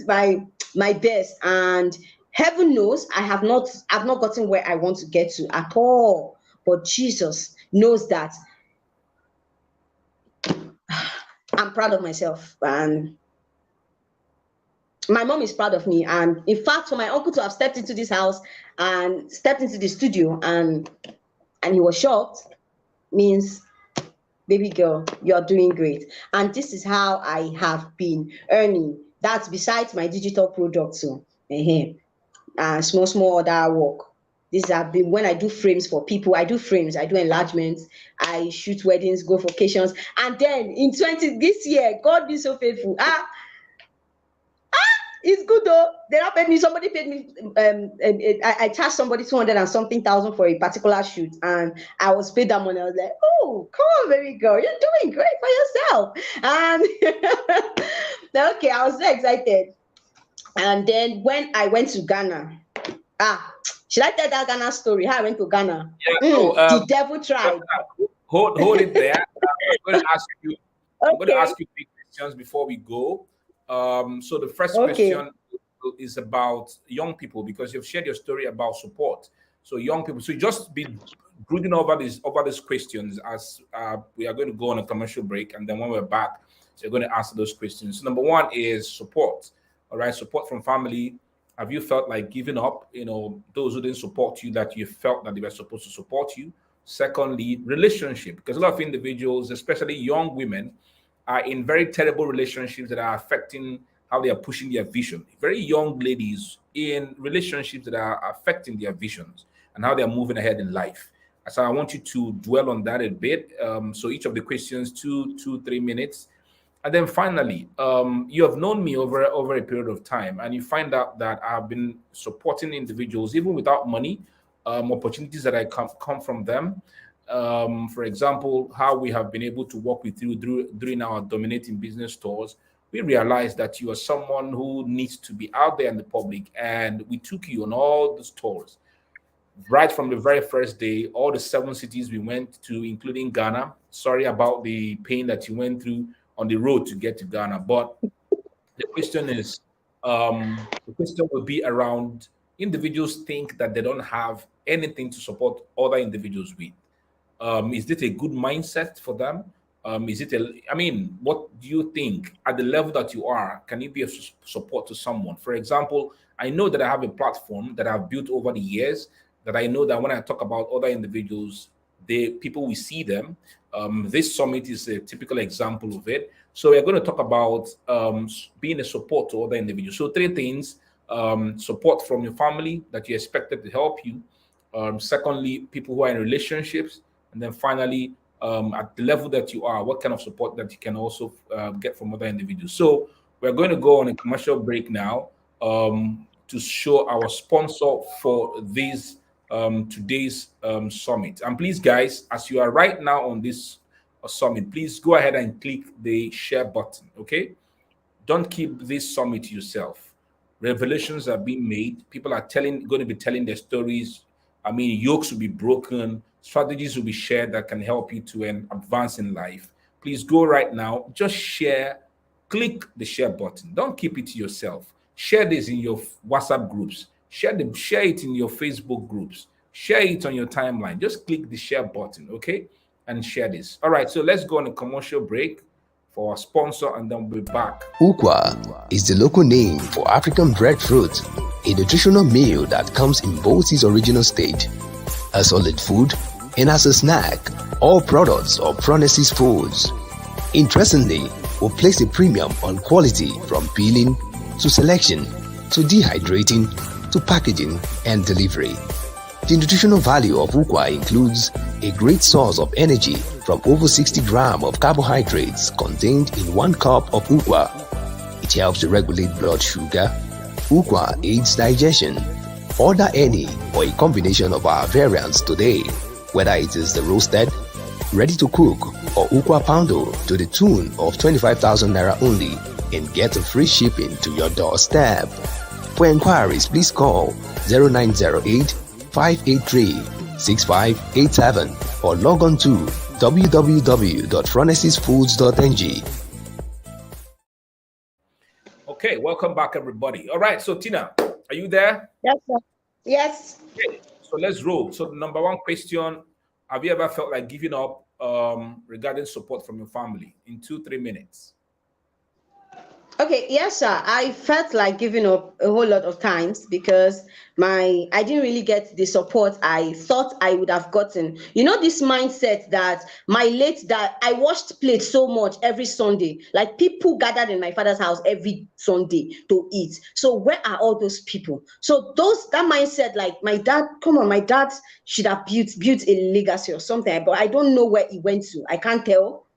Speaker 3: my best, and heaven knows I've not gotten where I want to get to at all. But Jesus knows that I'm proud of myself, and my mom is proud of me. And in fact, for my uncle to have stepped into this house and stepped into the studio and he was shocked means, baby girl, you're doing great. And this is how I have been earning. That's besides my digital products. So small other work. These have been when I do frames for people. I do frames, I do enlargements, I shoot weddings, go for occasions. And then in this year, God be so faithful. It's good though. They not paid me. Somebody paid me. I charged somebody 200 and something thousand for a particular shoot, and I was paid that money. I was like, oh, come on, baby girl, you're doing great for yourself. And okay, I was so excited. And then when I went to Ghana, should I tell that Ghana story? How I went to Ghana?
Speaker 2: Yeah.
Speaker 3: The devil tried.
Speaker 2: Hold it there. I'm going to ask you. I'm going to ask you big questions before we go. So the first question is about young people, because you've shared your story about support. So young people, so just be brooding over these questions as we are going to go on a commercial break, and then when we're back, so you're going to answer those questions. So number one is support. All right, support from family. Have you felt like giving up? You know, those who didn't support you, that you felt that they were supposed to support you. Secondly, relationship, because a lot of individuals, especially young women, are in very terrible relationships that are affecting how they are pushing their vision. Very young ladies in relationships that are affecting their visions and how they are moving ahead in life. So I want you to dwell on that a bit. So each of the questions, 3 minutes. And then finally, you have known me over a period of time, and you find out that I've been supporting individuals even without money, opportunities that I come from them. For example, how we have been able to work with you during our dominating business tours. We realized that you are someone who needs to be out there in the public, and we took you on all those tours. Right from the very first day, all the 7 cities we went to, including Ghana. Sorry about the pain that you went through on the road to get to Ghana. But the question is, the question will be around individuals think that they don't have anything to support other individuals with. Is it a good mindset for them? What do you think at the level that you are? Can you be of support to someone? For example, I know that I have a platform that I've built over the years, that I know that when I talk about other individuals, people will see them. This summit is a typical example of it. So we're going to talk about being a support to other individuals. So 3 things: support from your family that you expected to help you. Secondly, people who are in relationships. And then finally, at the level that you are, what kind of support that you can also get from other individuals. So we're going to go on a commercial break now to show our sponsor for this today's summit. And please, guys, as you are right now on this summit, please go ahead and click the share button, okay? Don't keep this summit to yourself. Revelations are being made. People are going to be telling their stories. Yokes will be broken. Strategies will be shared that can help you to advance in life. Please go right now. Just share. Click the share button. Don't keep it to yourself. Share this in your WhatsApp groups. Share it in your Facebook groups. Share it on your timeline. Just click the share button, okay? And share this. All right, so let's go on a commercial break for our sponsor, and then we'll be back.
Speaker 1: Ukwa is the local name for African breadfruit, a nutritional meal that comes in both its original state, a solid food, and as a snack. All products of Tineyzsplash Foods. Interestingly, we place a premium on quality, from peeling to selection to dehydrating to packaging and delivery. The nutritional value of Ukwa includes a great source of energy from over 60 grams of carbohydrates contained in 1 cup of Ukwa. It helps to regulate blood sugar. Ukwa aids digestion. Order any or a combination of our variants today, whether it is the roasted, ready to cook, or Ukwa Poundo, to the tune of 25,000 Naira only, and get a free shipping to your doorstep. For inquiries, please call 0908 583 6587 or log on to www.tineyzsplashfoods.ng.
Speaker 2: Okay, welcome back, everybody. All right, so Tina, are you there?
Speaker 3: Yes, sir. Yes.
Speaker 2: Okay, so let's roll. So the number 1 question, have you ever felt like giving up regarding support from your family in 2-3 minutes?
Speaker 3: Okay, yes, sir. I felt like giving up a whole lot of times because I didn't really get the support I thought I would have gotten. You know, this mindset that I washed plates so much every Sunday. Like people gathered in my father's house every Sunday to eat. So where are all those people? So that mindset, like my dad should have built a legacy or something, but I don't know where he went to. I can't tell.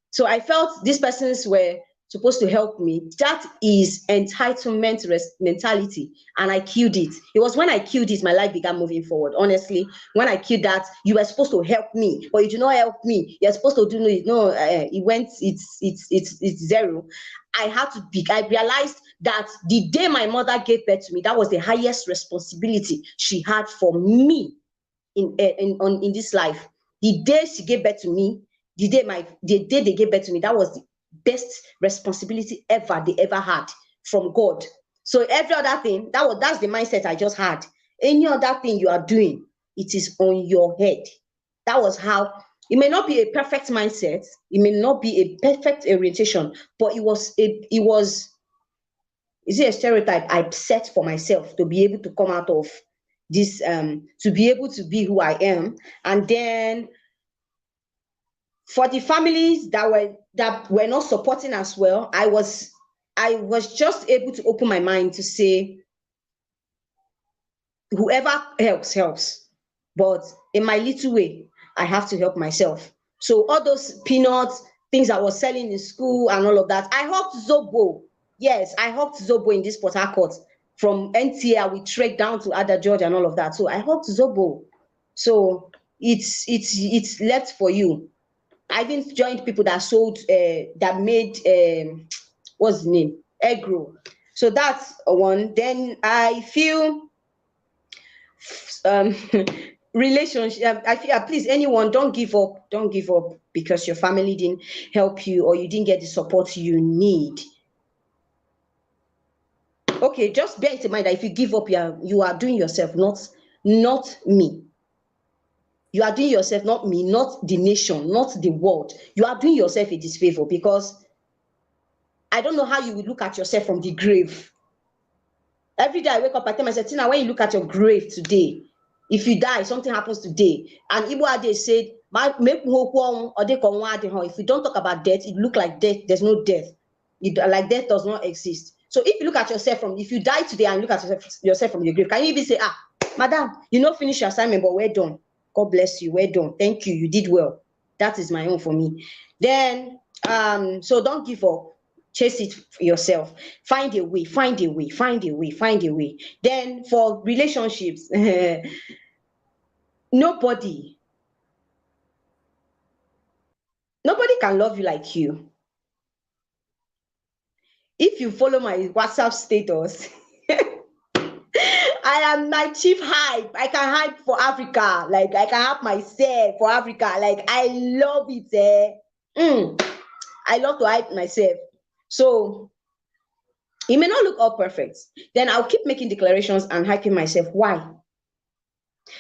Speaker 3: So I felt these persons were supposed to help me. That is entitlement mentality, and I killed it. It was when I killed it, my life began moving forward. Honestly, when I killed that, you were supposed to help me, but you do not help me. You're supposed to do no. It went. It's zero. I realized that the day my mother gave birth to me, that was the highest responsibility she had for me in this life. The day she gave birth to me, the day they gave birth to me, that was the best responsibility they ever had from God. So every other thing, that's the mindset I just had. Any other thing you are doing, it is on your head. That was how. It may not be a perfect mindset, it may not be a perfect orientation, but it was is it a stereotype I set for myself to be able to come out of this, to be able to be who I am. And then for the families that were not supporting as well, I was just able to open my mind to say, whoever helps, but in my little way, I have to help myself. So all those peanuts, things I was selling in school and all of that, I helped Zobo. Yes, I helped Zobo in this Port Harcourt. From NTA, we trekked down to Ada George and all of that. So I helped Zobo. So it's left for you. I even joined people that sold, that made, what's the name? Egg roll. So that's one. Then I feel relationship. I feel, please, anyone, don't give up. Don't give up because your family didn't help you or you didn't get the support you need. Okay, just bear it in mind that if you give up, you are doing yourself, not me. You are doing yourself, not me, not the nation, not the world. You are doing yourself a disfavor because I don't know how you will look at yourself from the grave. Every day I wake up, I tell myself, Tina, when you look at your grave today, if you die, something happens today. And Igbo Ade said, if you don't talk about death, it look like death. There's no death. Like death does not exist. So if you look at yourself if you die today and look at yourself from your grave, can you even say, madam, you not finish your assignment, but we're done. God bless you. We're done. Thank you. You did well. That is my own for me. Then, so don't give up. Chase it yourself. Find a way. Find a way. Find a way. Find a way. Then for relationships, nobody can love you like you. If you follow my WhatsApp status, I am my chief hype. I can hype for Africa. Like I can hype myself for Africa. Like I love it. I love to hype myself. So it may not look all perfect. Then I'll keep making declarations and hyping myself. Why?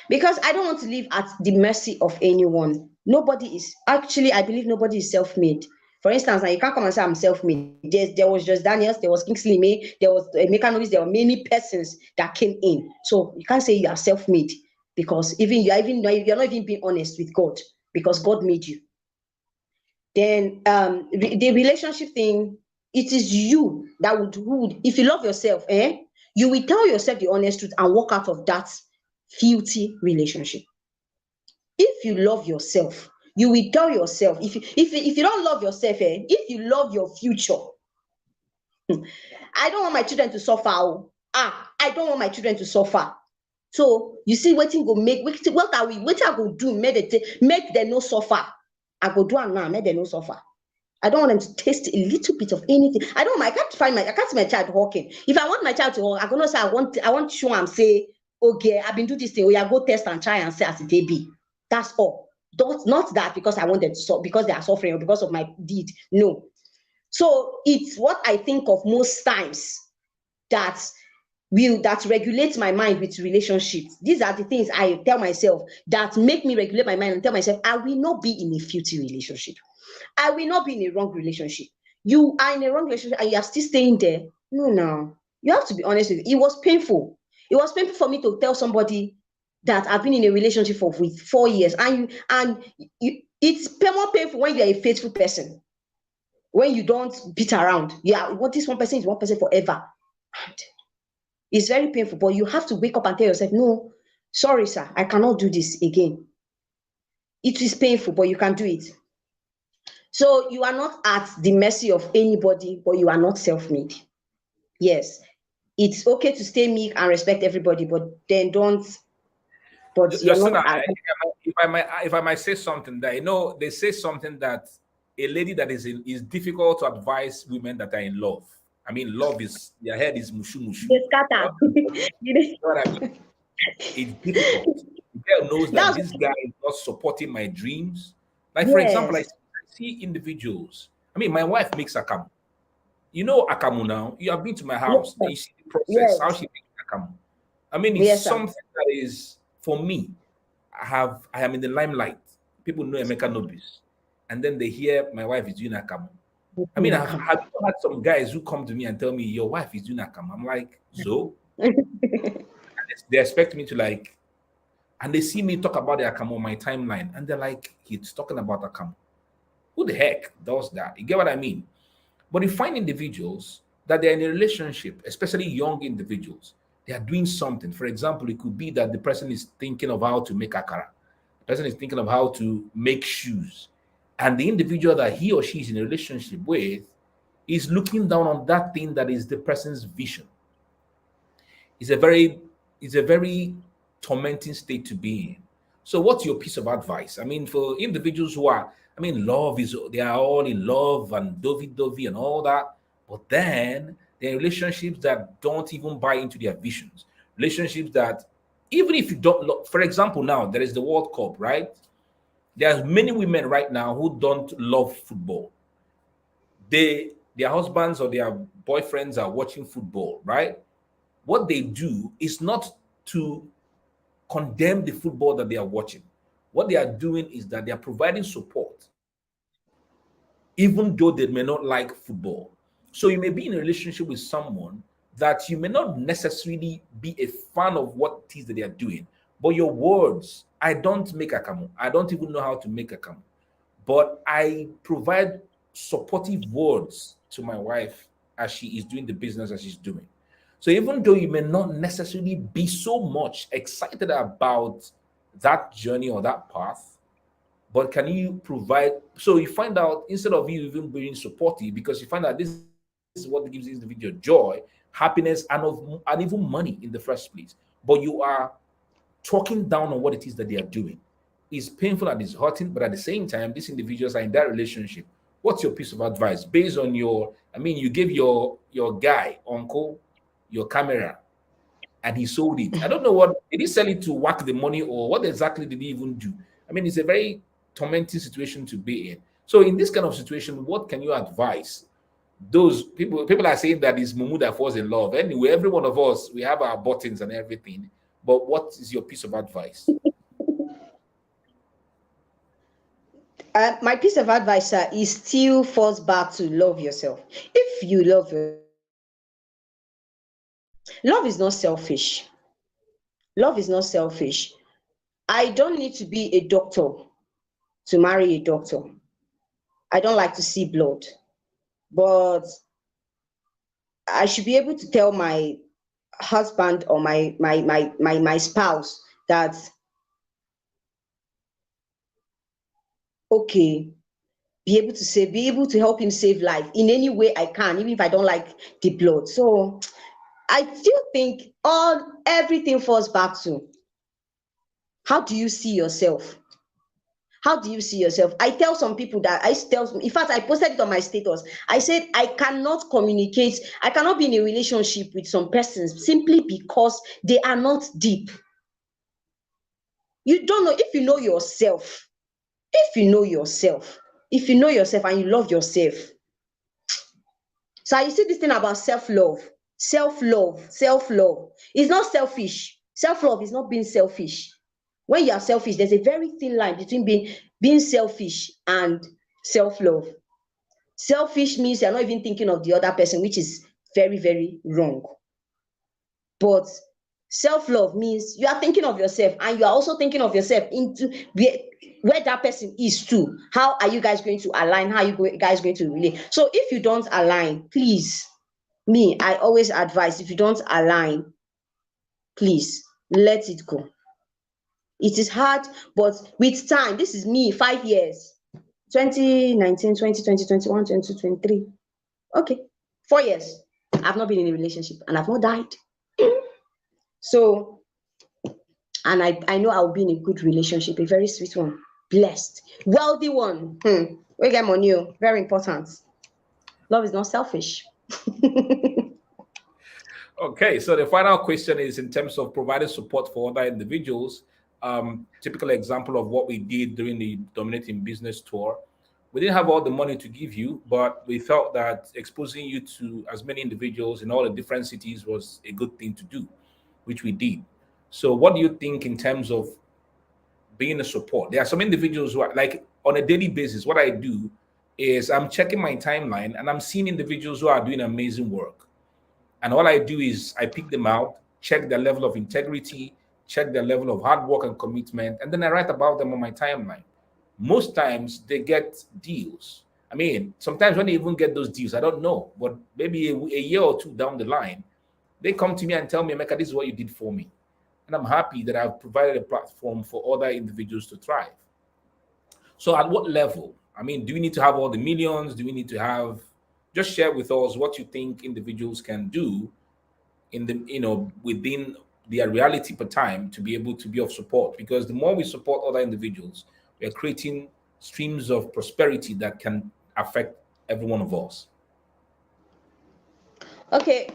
Speaker 3: Because I don't want to live at the mercy of anyone. Nobody is, actually, I believe nobody is self-made. For instance, now you can't come and say I'm self-made. There was just Daniels, there was Kingsley May, there was Mechanovis, there were many persons that came in. So you can't say you are self-made because you're not even being honest with God because God made you. Then the relationship thing, it is you that would, if you love yourself, you will tell yourself the honest truth and walk out of that filthy relationship. If you love yourself, you will tell yourself, if you don't love yourself, if you love your future, I don't want my children to suffer. I don't want my children to suffer. So you see, what I go do, make them no suffer. I go do it now, make them no suffer. I don't want them to taste a little bit of anything. I can't see my child walking. If I want my child to walk, I'm gonna say I want to show and say, okay, I've been doing this thing. Oh yeah, go test and try and say as it may be. That's all. Not that because I want them to suffer, because they are suffering or because of my deed. No. So it's what I think of most times, that that regulates my mind with relationships. These are the things I tell myself that make me regulate my mind and tell myself, I will not be in a filthy relationship. I will not be in a wrong relationship. You are in a wrong relationship and you are still staying there. No. You have to be honest with it. It was painful. It was painful for me to tell somebody that I've been in a relationship with 4 years. It's more painful when you're a faithful person. When you don't beat around. Yeah, what this one person is one person forever. And it's very painful, but you have to wake up and tell yourself, no, sorry, sir, I cannot do this again. It is painful, but you can do it. So you are not at the mercy of anybody, but you are not self-made. Yes, it's okay to stay meek and respect everybody, but then don't. But you're
Speaker 2: Justina,
Speaker 3: not.
Speaker 2: if I might say something, that they say something that a lady that is difficult to advise women that are in love. I mean, love is their head is mushu mushu.
Speaker 3: They scatter.
Speaker 2: You know what I mean? It's difficult. The girl knows that this guy is not supporting my dreams. Like, for example, I see individuals. I mean, my wife makes akamu. You know akamu now. You have been to my house. You see the process, how she makes akamu. I mean, it's something that is, for me, I am in the limelight. People know Emeka Nobis. And then they hear my wife is doing akamu. I mean, I've had some guys who come to me and tell me, your wife is doing akamu. I'm like, so? They expect me to like, and they see me talk about the akamu on my timeline, and they're like, he's talking about akamu. Who the heck does that? You get what I mean? But you find individuals that they're in a relationship, especially young individuals. They are doing something. For example, it could be that the person is thinking of how to make akara. The person is thinking of how to make shoes. And the individual that he or she is in a relationship with is looking down on that thing that is the person's vision. It's a very tormenting state to be in. So what's your piece of advice? I mean, for individuals who are, I mean, they are all in love and dovey and all that. But then there are relationships that don't even buy into their visions. Relationships that, even if you don't love, for example, now there is the World Cup, right? There's many women right now who don't love football. Their husbands or their boyfriends are watching football, right? What they do is not to condemn the football that they are watching. What they are doing is that they are providing support, even though they may not like football. So you may be in a relationship with someone that you may not necessarily be a fan of what it is that they are doing, but your words, I don't make akamu. I don't even know how to make akamu, but I provide supportive words to my wife as she is doing the business that she's doing. So even though you may not necessarily be so much excited about that journey or that path, but can you provide, so you find out, instead of you even being supportive, because you find out this is what gives the individual joy, happiness, and even money in the first place, but you are talking down on what it is that they are doing. It's painful and it's hurting, but at the same time, these individuals are in that relationship. What's your piece of advice based on you gave your guy, uncle, your camera, and he sold it. I don't know did he sell it to whack the money, or what exactly did he even do? I mean, it's a very tormenting situation to be in. So in this kind of situation, what can you advise those people? People are saying that it's Mumu that falls in love. Anyway, every one of us, we have our buttons and everything. But what is your piece of advice?
Speaker 3: My piece of advice, sir, is still falls back to love yourself. If you love yourself, love is not selfish. Love is not selfish. I don't need to be a doctor to marry a doctor. I don't like to see blood, but I should be able to tell my husband or my spouse that, okay, be able to help him save life in any way I can, even if I don't like the blood. So I still think everything falls back to, how do you see yourself? How do you see yourself? I tell some people that in fact, I posted it on my status. I said, I cannot communicate. I cannot be in a relationship with some persons simply because they are not deep. You don't know if you know yourself. If you know yourself and you love yourself. So you see this thing about self-love. Self-love. Self-love. It's not selfish. Self-love is not being selfish. When you are selfish, there's a very thin line between being selfish and self-love. Selfish means you're not even thinking of the other person, which is very, very wrong. But self-love means you are thinking of yourself, and you are also thinking of yourself into where that person is too. How are you guys going to align? How are you guys going to relate? So if you don't align, please, I always advise, if you don't align, please let it go. It is hard, but with time, this is me, 5 years, 2019, 2020, 21, 22, 23. Okay, 4 years. I've not been in a relationship and I've not died. So, and I know I'll be in a good relationship, a very sweet one, blessed, wealthy one. We get money, very important. Love is not selfish.
Speaker 2: Okay, so the final question is in terms of providing support for other individuals. Typical example of what we did during the Dominating Business Tour. We didn't have all the money to give you, but we felt that exposing you to as many individuals in all the different cities was a good thing to do, which we did. So what do you think in terms of being a support? There are some individuals who are like on a daily basis. What I do is I'm checking my timeline and I'm seeing individuals who are doing amazing work. And all I do is I pick them out, check their level of integrity, check their level of hard work and commitment, and then I write about them on my timeline. Most times they get deals. I mean, sometimes when they even get those deals, I don't know, but maybe a year or two down the line, they come to me and tell me, Emeka, this is what you did for me. And I'm happy that I've provided a platform for other individuals to thrive. So at what level? I mean, do we need to have all the millions? Do we need to have, just share with us what you think individuals can do in the, within their reality per time to be able to be of support. Because the more we support other individuals, we are creating streams of prosperity that can affect every one of us.
Speaker 3: Okay,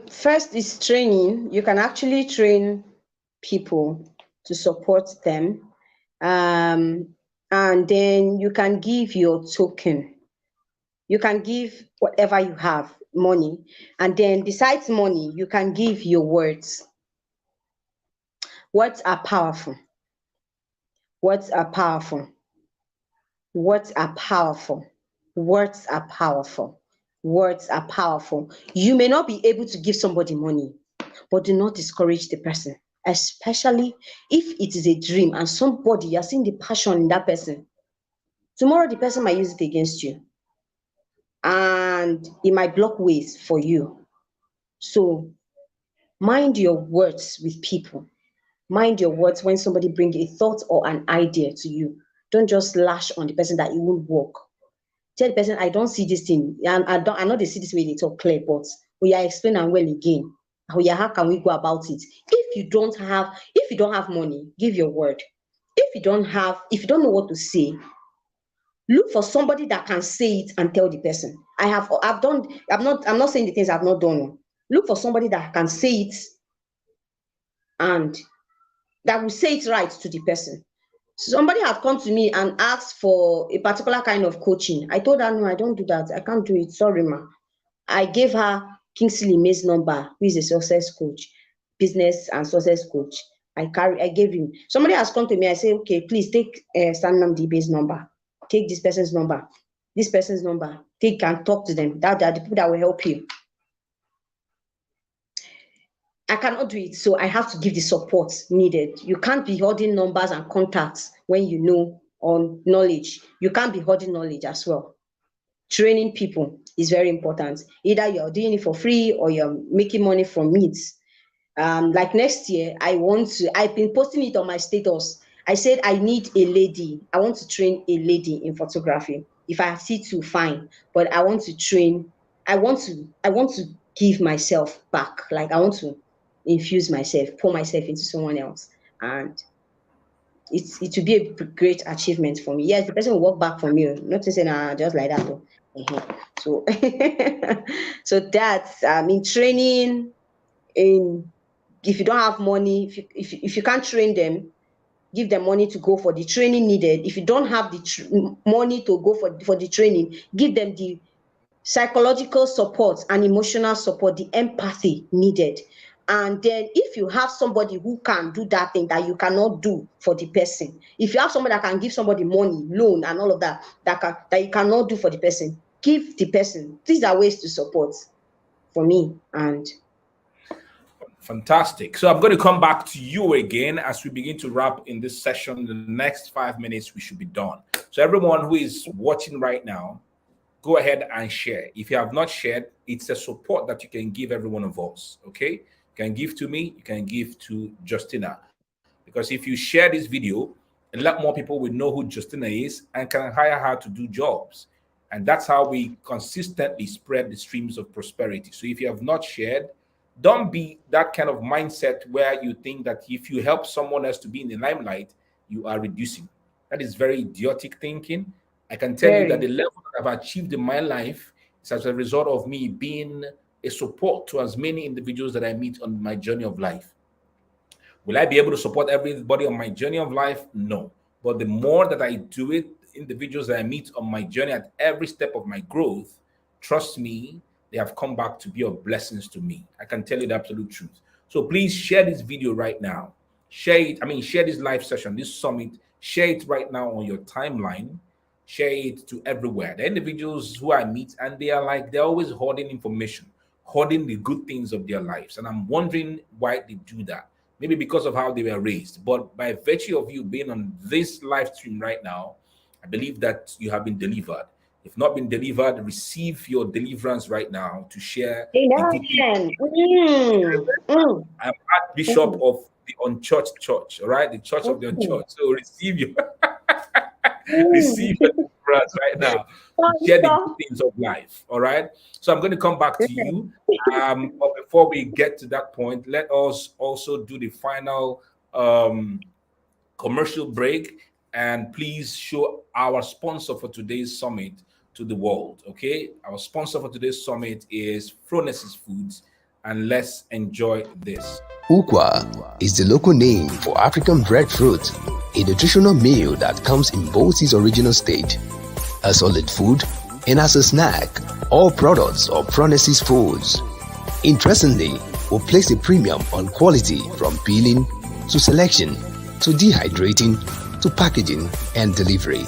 Speaker 3: first is training. You can actually train people to support them. And then you can give your token. You can give whatever you have, money. And then besides money, you can give your words. Words are powerful. Words are powerful. Words are powerful. Words are powerful. Words are powerful. You may not be able to give somebody money, but do not discourage the person, especially if it is a dream and somebody, you're seeing the passion in that person. Tomorrow, the person might use it against you, and it might block ways for you. So mind your words with people. Mind your words when somebody brings a thought or an idea to you. Don't just lash on the person that it won't work. Tell the person, I don't see this thing. And I know they see this way, they talk clear, but we are explaining well again. How can we go about it? If you don't have money, give your word. If you don't know what to say, look for somebody that can say it and tell the person. I'm not saying the things I've not done. Look for somebody that can say it and that will say it right to the person. Somebody had come to me and asked for a particular kind of coaching. I told her, no, I don't do that. I can't do it. Sorry, ma. I gave her Kingsley May's number, who is a success coach, business and success coach. I gave him. Somebody has come to me. I say, okay, please take Stanam DB's number. Take this person's number. This person's number. Take and talk to them. That are the people that will help you. I cannot do it, so I have to give the support needed. You can't be holding numbers and contacts when you know on knowledge. You can't be holding knowledge as well. Training people is very important. Either you're doing it for free or you're making money from it. Like next year, I've been posting it on my status. I said, I need a lady. I want to train a lady in photography. If I see two, fine. But I want to train. I want to give myself back. Like I want to infuse myself, pour myself into someone else. And it will be a great achievement for me. Yes, the person will walk back from you. Not to say, nah, just like that. Though. So, so that's in training. If you don't have money, if you can't train them, give them money to go for the training needed. If you don't have the money to go for the training, give them the psychological support and emotional support, the empathy needed. And then if you have somebody who can do that thing that you cannot do for the person, if you have somebody that can give somebody money, loan, and all of that, that you cannot do for the person, give the person. These are ways to support for me. And
Speaker 2: fantastic. So I'm going to come back to you again as we begin to wrap in this session. In the next 5 minutes, we should be done. So everyone who is watching right now, go ahead and share. If you have not shared, it's a support that you can give every one of us, okay? You can give to me, you can give to Justina. Because if you share this video, a lot more people will know who Justina is and can hire her to do jobs. And that's how we consistently spread the streams of prosperity. So if you have not shared, don't be that kind of mindset where you think that if you help someone else to be in the limelight, you are reducing. That is very idiotic thinking. I can tell you that the level that I've achieved in my life is as a result of me being a support to as many individuals that I meet on my journey of life. Will I be able to support everybody on my journey of life? No. But the more that I do it, individuals that I meet on my journey at every step of my growth, trust me, they have come back to be of blessings to me. I can tell you the absolute truth. So please share this video right now. Share it. Share this live session, this summit. Share it right now on your timeline. Share it to everywhere. The individuals who I meet, and they're always hoarding information, hoarding the good things of their lives. And I'm wondering why they do that. Maybe because of how they were raised. But by virtue of you being on this live stream right now, I believe that you have been delivered. If not been delivered, receive your deliverance right now to share.
Speaker 3: Amen.
Speaker 2: I'm Archbishop of the Unchurched Church, all right? The Church of the Unchurched. So receive your receive your deliverance right now. Share the good things of life, all right? So I'm going to come back to you. But before we get to that point, let us also do the final commercial break. And please show our sponsor for today's summit to the world, okay? Our sponsor for today's summit is Phronesis Foods, and let's enjoy this.
Speaker 1: Ukwa is the local name for African breadfruit, a nutritional meal that comes in both its original state, a solid food, and as a snack. All products of Phronesis Foods. Interestingly, we place a premium on quality from peeling to selection to dehydrating to packaging and delivery.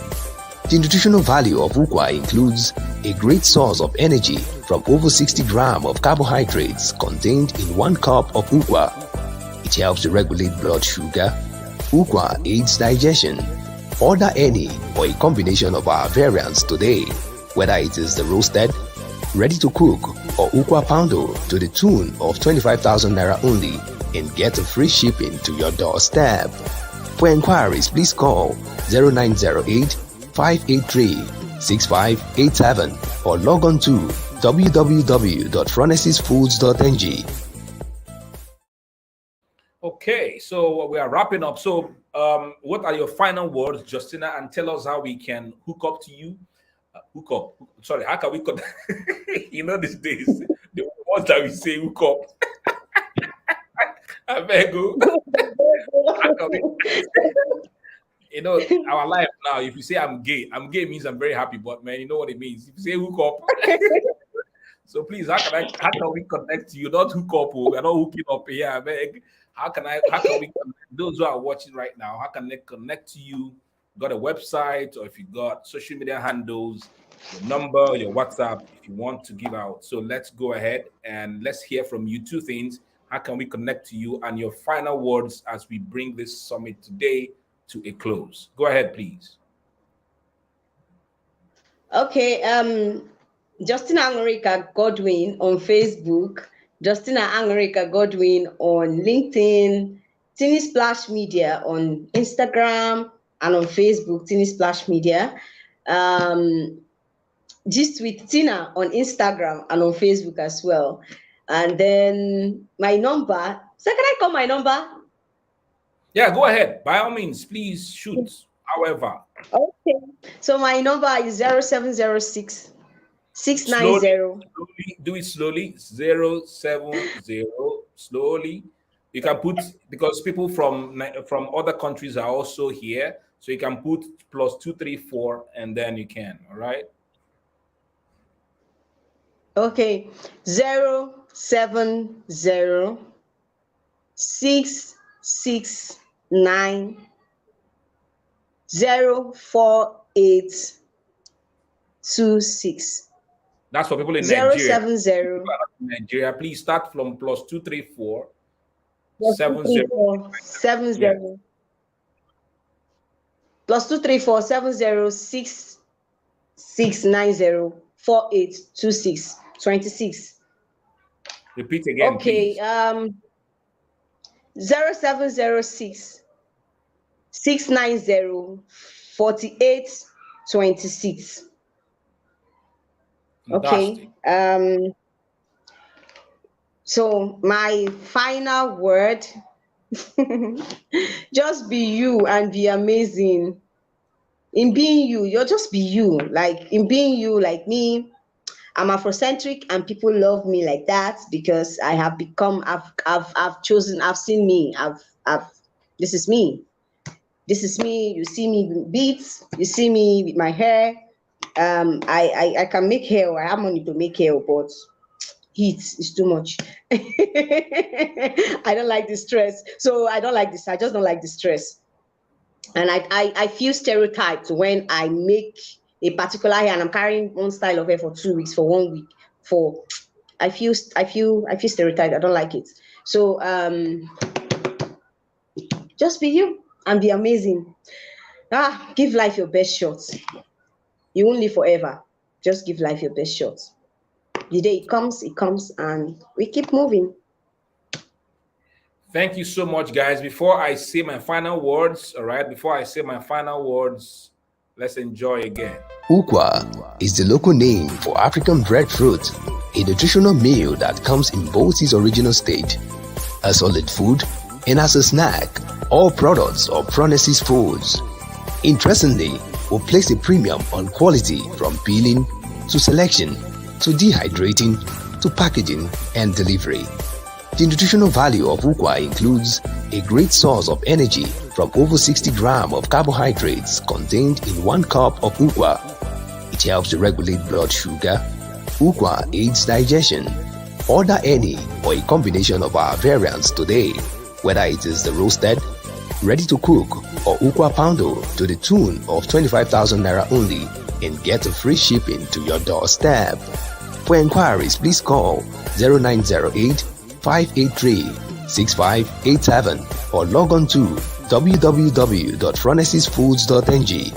Speaker 1: The nutritional value of Ukwa includes a great source of energy from over 60 grams of carbohydrates contained in 1 cup of Ukwa. It helps to regulate blood sugar. Ukwa aids digestion. Order any or a combination of our variants today, whether it is the roasted, ready to cook, or Ukwa Poundo to the tune of 25,000 Naira only, and get a free shipping to your doorstep. For inquiries, please call 0908 583 6587 or log on to www.phronesisfoods.ng.
Speaker 2: Okay, so we are wrapping up. So what are your final words, Justina? And tell us how we can hook up to you. How can we connect? You know, these days, the words that we say hook up. I beg you. You know, our life now, if you say I'm gay means I'm very happy, but man, you know what it means. If you say hook up, so please, how can we connect to you? Not hook up, we're not hooking up here. I beg. How can we connect? Those who are watching right now, how can they connect to you? Got a website, or if you got social media handles, your number, your WhatsApp, if you want to give out. So let's go ahead and let's hear from you. 2 things. How can we connect to you, and your final words as we bring this summit today to a close? Go ahead, please.
Speaker 3: Okay, Justina Anurika Godwin on Facebook, Justina Anurika Godwin on LinkedIn, Tineyzsplash Media on Instagram and on Facebook, Tineyzsplash Media. Just with Tina on Instagram and on Facebook as well. And then my number. So can I call my number?
Speaker 2: Yeah, go ahead. By all means, please shoot. However.
Speaker 3: Okay. So my number is 0706 690.
Speaker 2: Slowly, do it slowly. 070 slowly. You can put, because people from other countries are also here, so you can put +234 and then you can. All right.
Speaker 3: Okay, 070-669-04826.
Speaker 2: That's for people in
Speaker 3: Zero
Speaker 2: Nigeria.
Speaker 3: seven zero
Speaker 2: People are not in Nigeria, please start from +234
Speaker 3: plus two
Speaker 2: 70.
Speaker 3: three four seven
Speaker 2: Yeah.
Speaker 3: zero plus 234-70-6690-4826.
Speaker 2: Repeat again,
Speaker 3: Okay,
Speaker 2: please.
Speaker 3: 0706-690-4826. Okay.
Speaker 2: Fantastic.
Speaker 3: So my final word, just be you and be amazing. In being you, you'll just be you. Like in being you, like me, I'm Afrocentric and people love me like that because I have become, I've chosen, I've seen me, this is me. This is me. You see me with beats, you see me with my hair. I can make hair, I have money to make hair, but heat is too much. I don't like the stress. So I don't like this. I just don't like the stress. And I feel stereotyped when I make a particular hair and I'm carrying one style of hair for 2 weeks, for 1 week. For I feel stereotyped. I don't like it. So just be you and be amazing. Give life your best shot. You won't live forever. Just give life your best shot. The day it comes, and we keep moving.
Speaker 2: Thank you so much, guys. Before I say my final words, all right, before I say my final words, let's enjoy again.
Speaker 1: Ukwa is the local name for African breadfruit, a nutritional meal that comes in both its original state, a solid food, and as a snack, all products of Phronesis Foods. Interestingly, we place a premium on quality from peeling to selection to dehydrating to packaging and delivery. The nutritional value of ukwa includes a great source of energy from over 60 grams of carbohydrates contained in 1 cup of ukwa. It helps to regulate blood sugar. Ukwa aids digestion. Order any or a combination of our variants today, whether it is the roasted, ready to cook, or ukwa poundo to the tune of 25,000 naira only, and get a free shipping to your doorstep. For inquiries, please call 0908 583-6587 or log on to www.phronesisfoods.ng.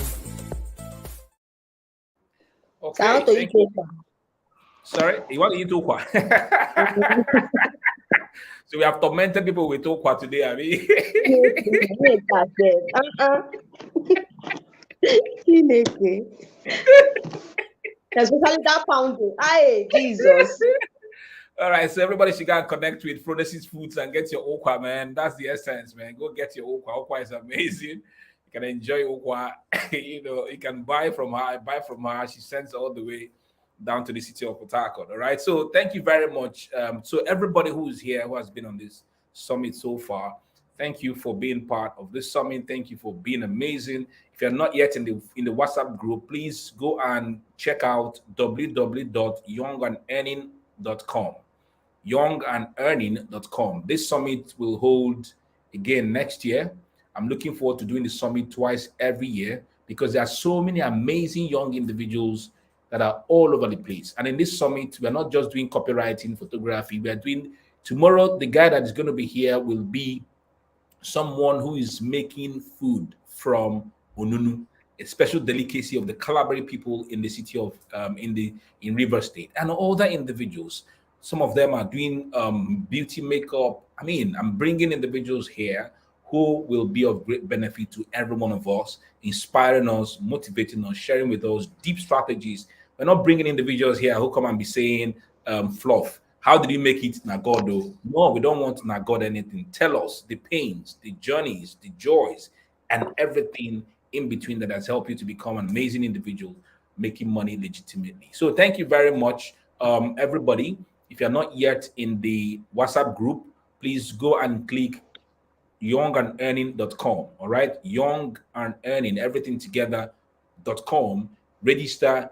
Speaker 2: Okay, thank you. Sorry, you want to eat ukwa? So we have tormented people with ukwa today, I mean.
Speaker 3: Especially that poundo. Hey, Jesus.
Speaker 2: All right, so everybody should go and connect with Phronesis Foods and get your okwa, man. That's the essence, man. Go get your okwa. Okwa is amazing. You can enjoy okwa. You can buy from her. I buy from her. She sends all the way down to the city of Port Harcourt. All right. So thank you very much. So everybody who is here, who has been on this summit so far, thank you for being part of this summit. Thank you for being amazing. If you're not yet in the WhatsApp group, please go and check out www.youngandearning.com. youngandearning.com. This summit will hold again next year. I'm looking forward to doing the summit twice every year because there are so many amazing young individuals that are all over the place. And in this summit, we're not just doing copywriting, photography. We are doing tomorrow. The guy that is going to be here will be someone who is making food from onunu, a special delicacy of the Calabari people in the city of in River State, and other individuals. Some of them are doing beauty makeup. I mean, I'm bringing individuals here who will be of great benefit to every one of us, inspiring us, motivating us, sharing with us deep strategies. We're not bringing individuals here who come and be saying fluff. How did you make it, Nagodo? No, we don't want Nagod anything. Tell us the pains, the journeys, the joys, and everything in between that has helped you to become an amazing individual, making money legitimately. So thank you very much, everybody. If you're not yet in the WhatsApp group, please go and click youngandearning.com. All right, young and earning, everything together.com. Register,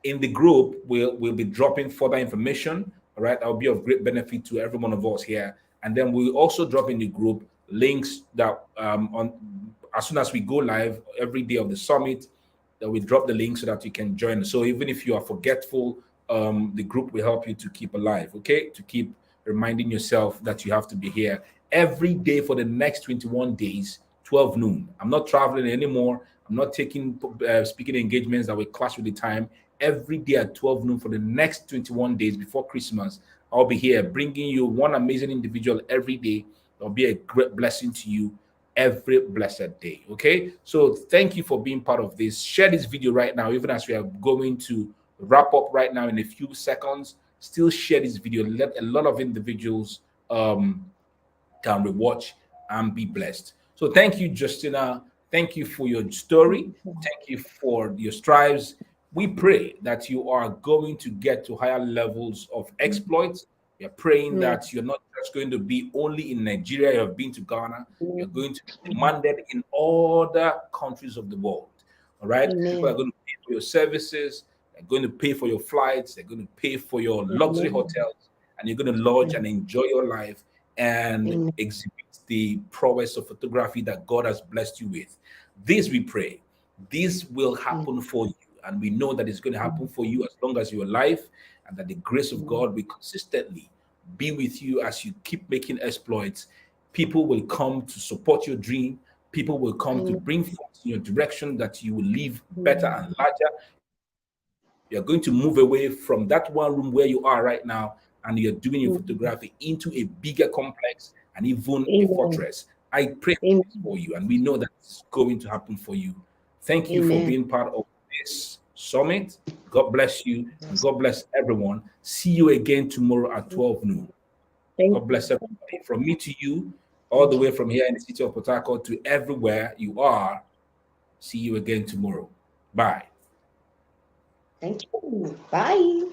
Speaker 2: in the group, we'll be dropping further information. All right, that will be of great benefit to every one of us here. And then we'll also drop in the group links that on as soon as we go live every day of the summit, that we drop the link so that you can join. So even if you are forgetful, the group will help you to keep alive, okay? To keep reminding yourself that you have to be here every day for the next 21 days, 12 noon. I'm not traveling anymore. I'm not taking speaking engagements that will clash with the time. Every day at 12 noon for the next 21 days before Christmas, I'll be here bringing you one amazing individual every day. That'll be a great blessing to you every blessed day. Okay, so thank you for being part of this. Share this video right now, even as we are going to wrap up right now in a few seconds. Still share this video. Let a lot of individuals can rewatch and be blessed. So thank you, Justina. Thank you for your story. Thank you for your strives. We pray that you are going to get to higher levels of exploits. We are praying that you're not just going to be only in Nigeria. You have been to Ghana. You're going to be demanded in other countries of the world. All right. People are going to pay for your services. They're going to pay for your flights. They're going to pay for your luxury hotels. And you're going to lodge and enjoy your life and exhibit the prowess of photography that God has blessed you with. This we pray. This will happen for you. And we know that it's going to happen for you as long as you're alive, and that the grace of God will consistently be with you as you keep making exploits. People will come to support your dream. People will come to bring forth in your direction that you will live better and larger. You're going to move away from that one room where you are right now, and you're doing your photography into a bigger complex and even a fortress. I pray for you, and we know that it's going to happen for you. Thank you for being part of this summit. God bless you, and God bless everyone. See you again tomorrow at 12 noon. God bless everybody. From me to you, all the way from here in the city of Port Harcourt to everywhere you are. See you again tomorrow. Bye.
Speaker 3: Thank you. Bye.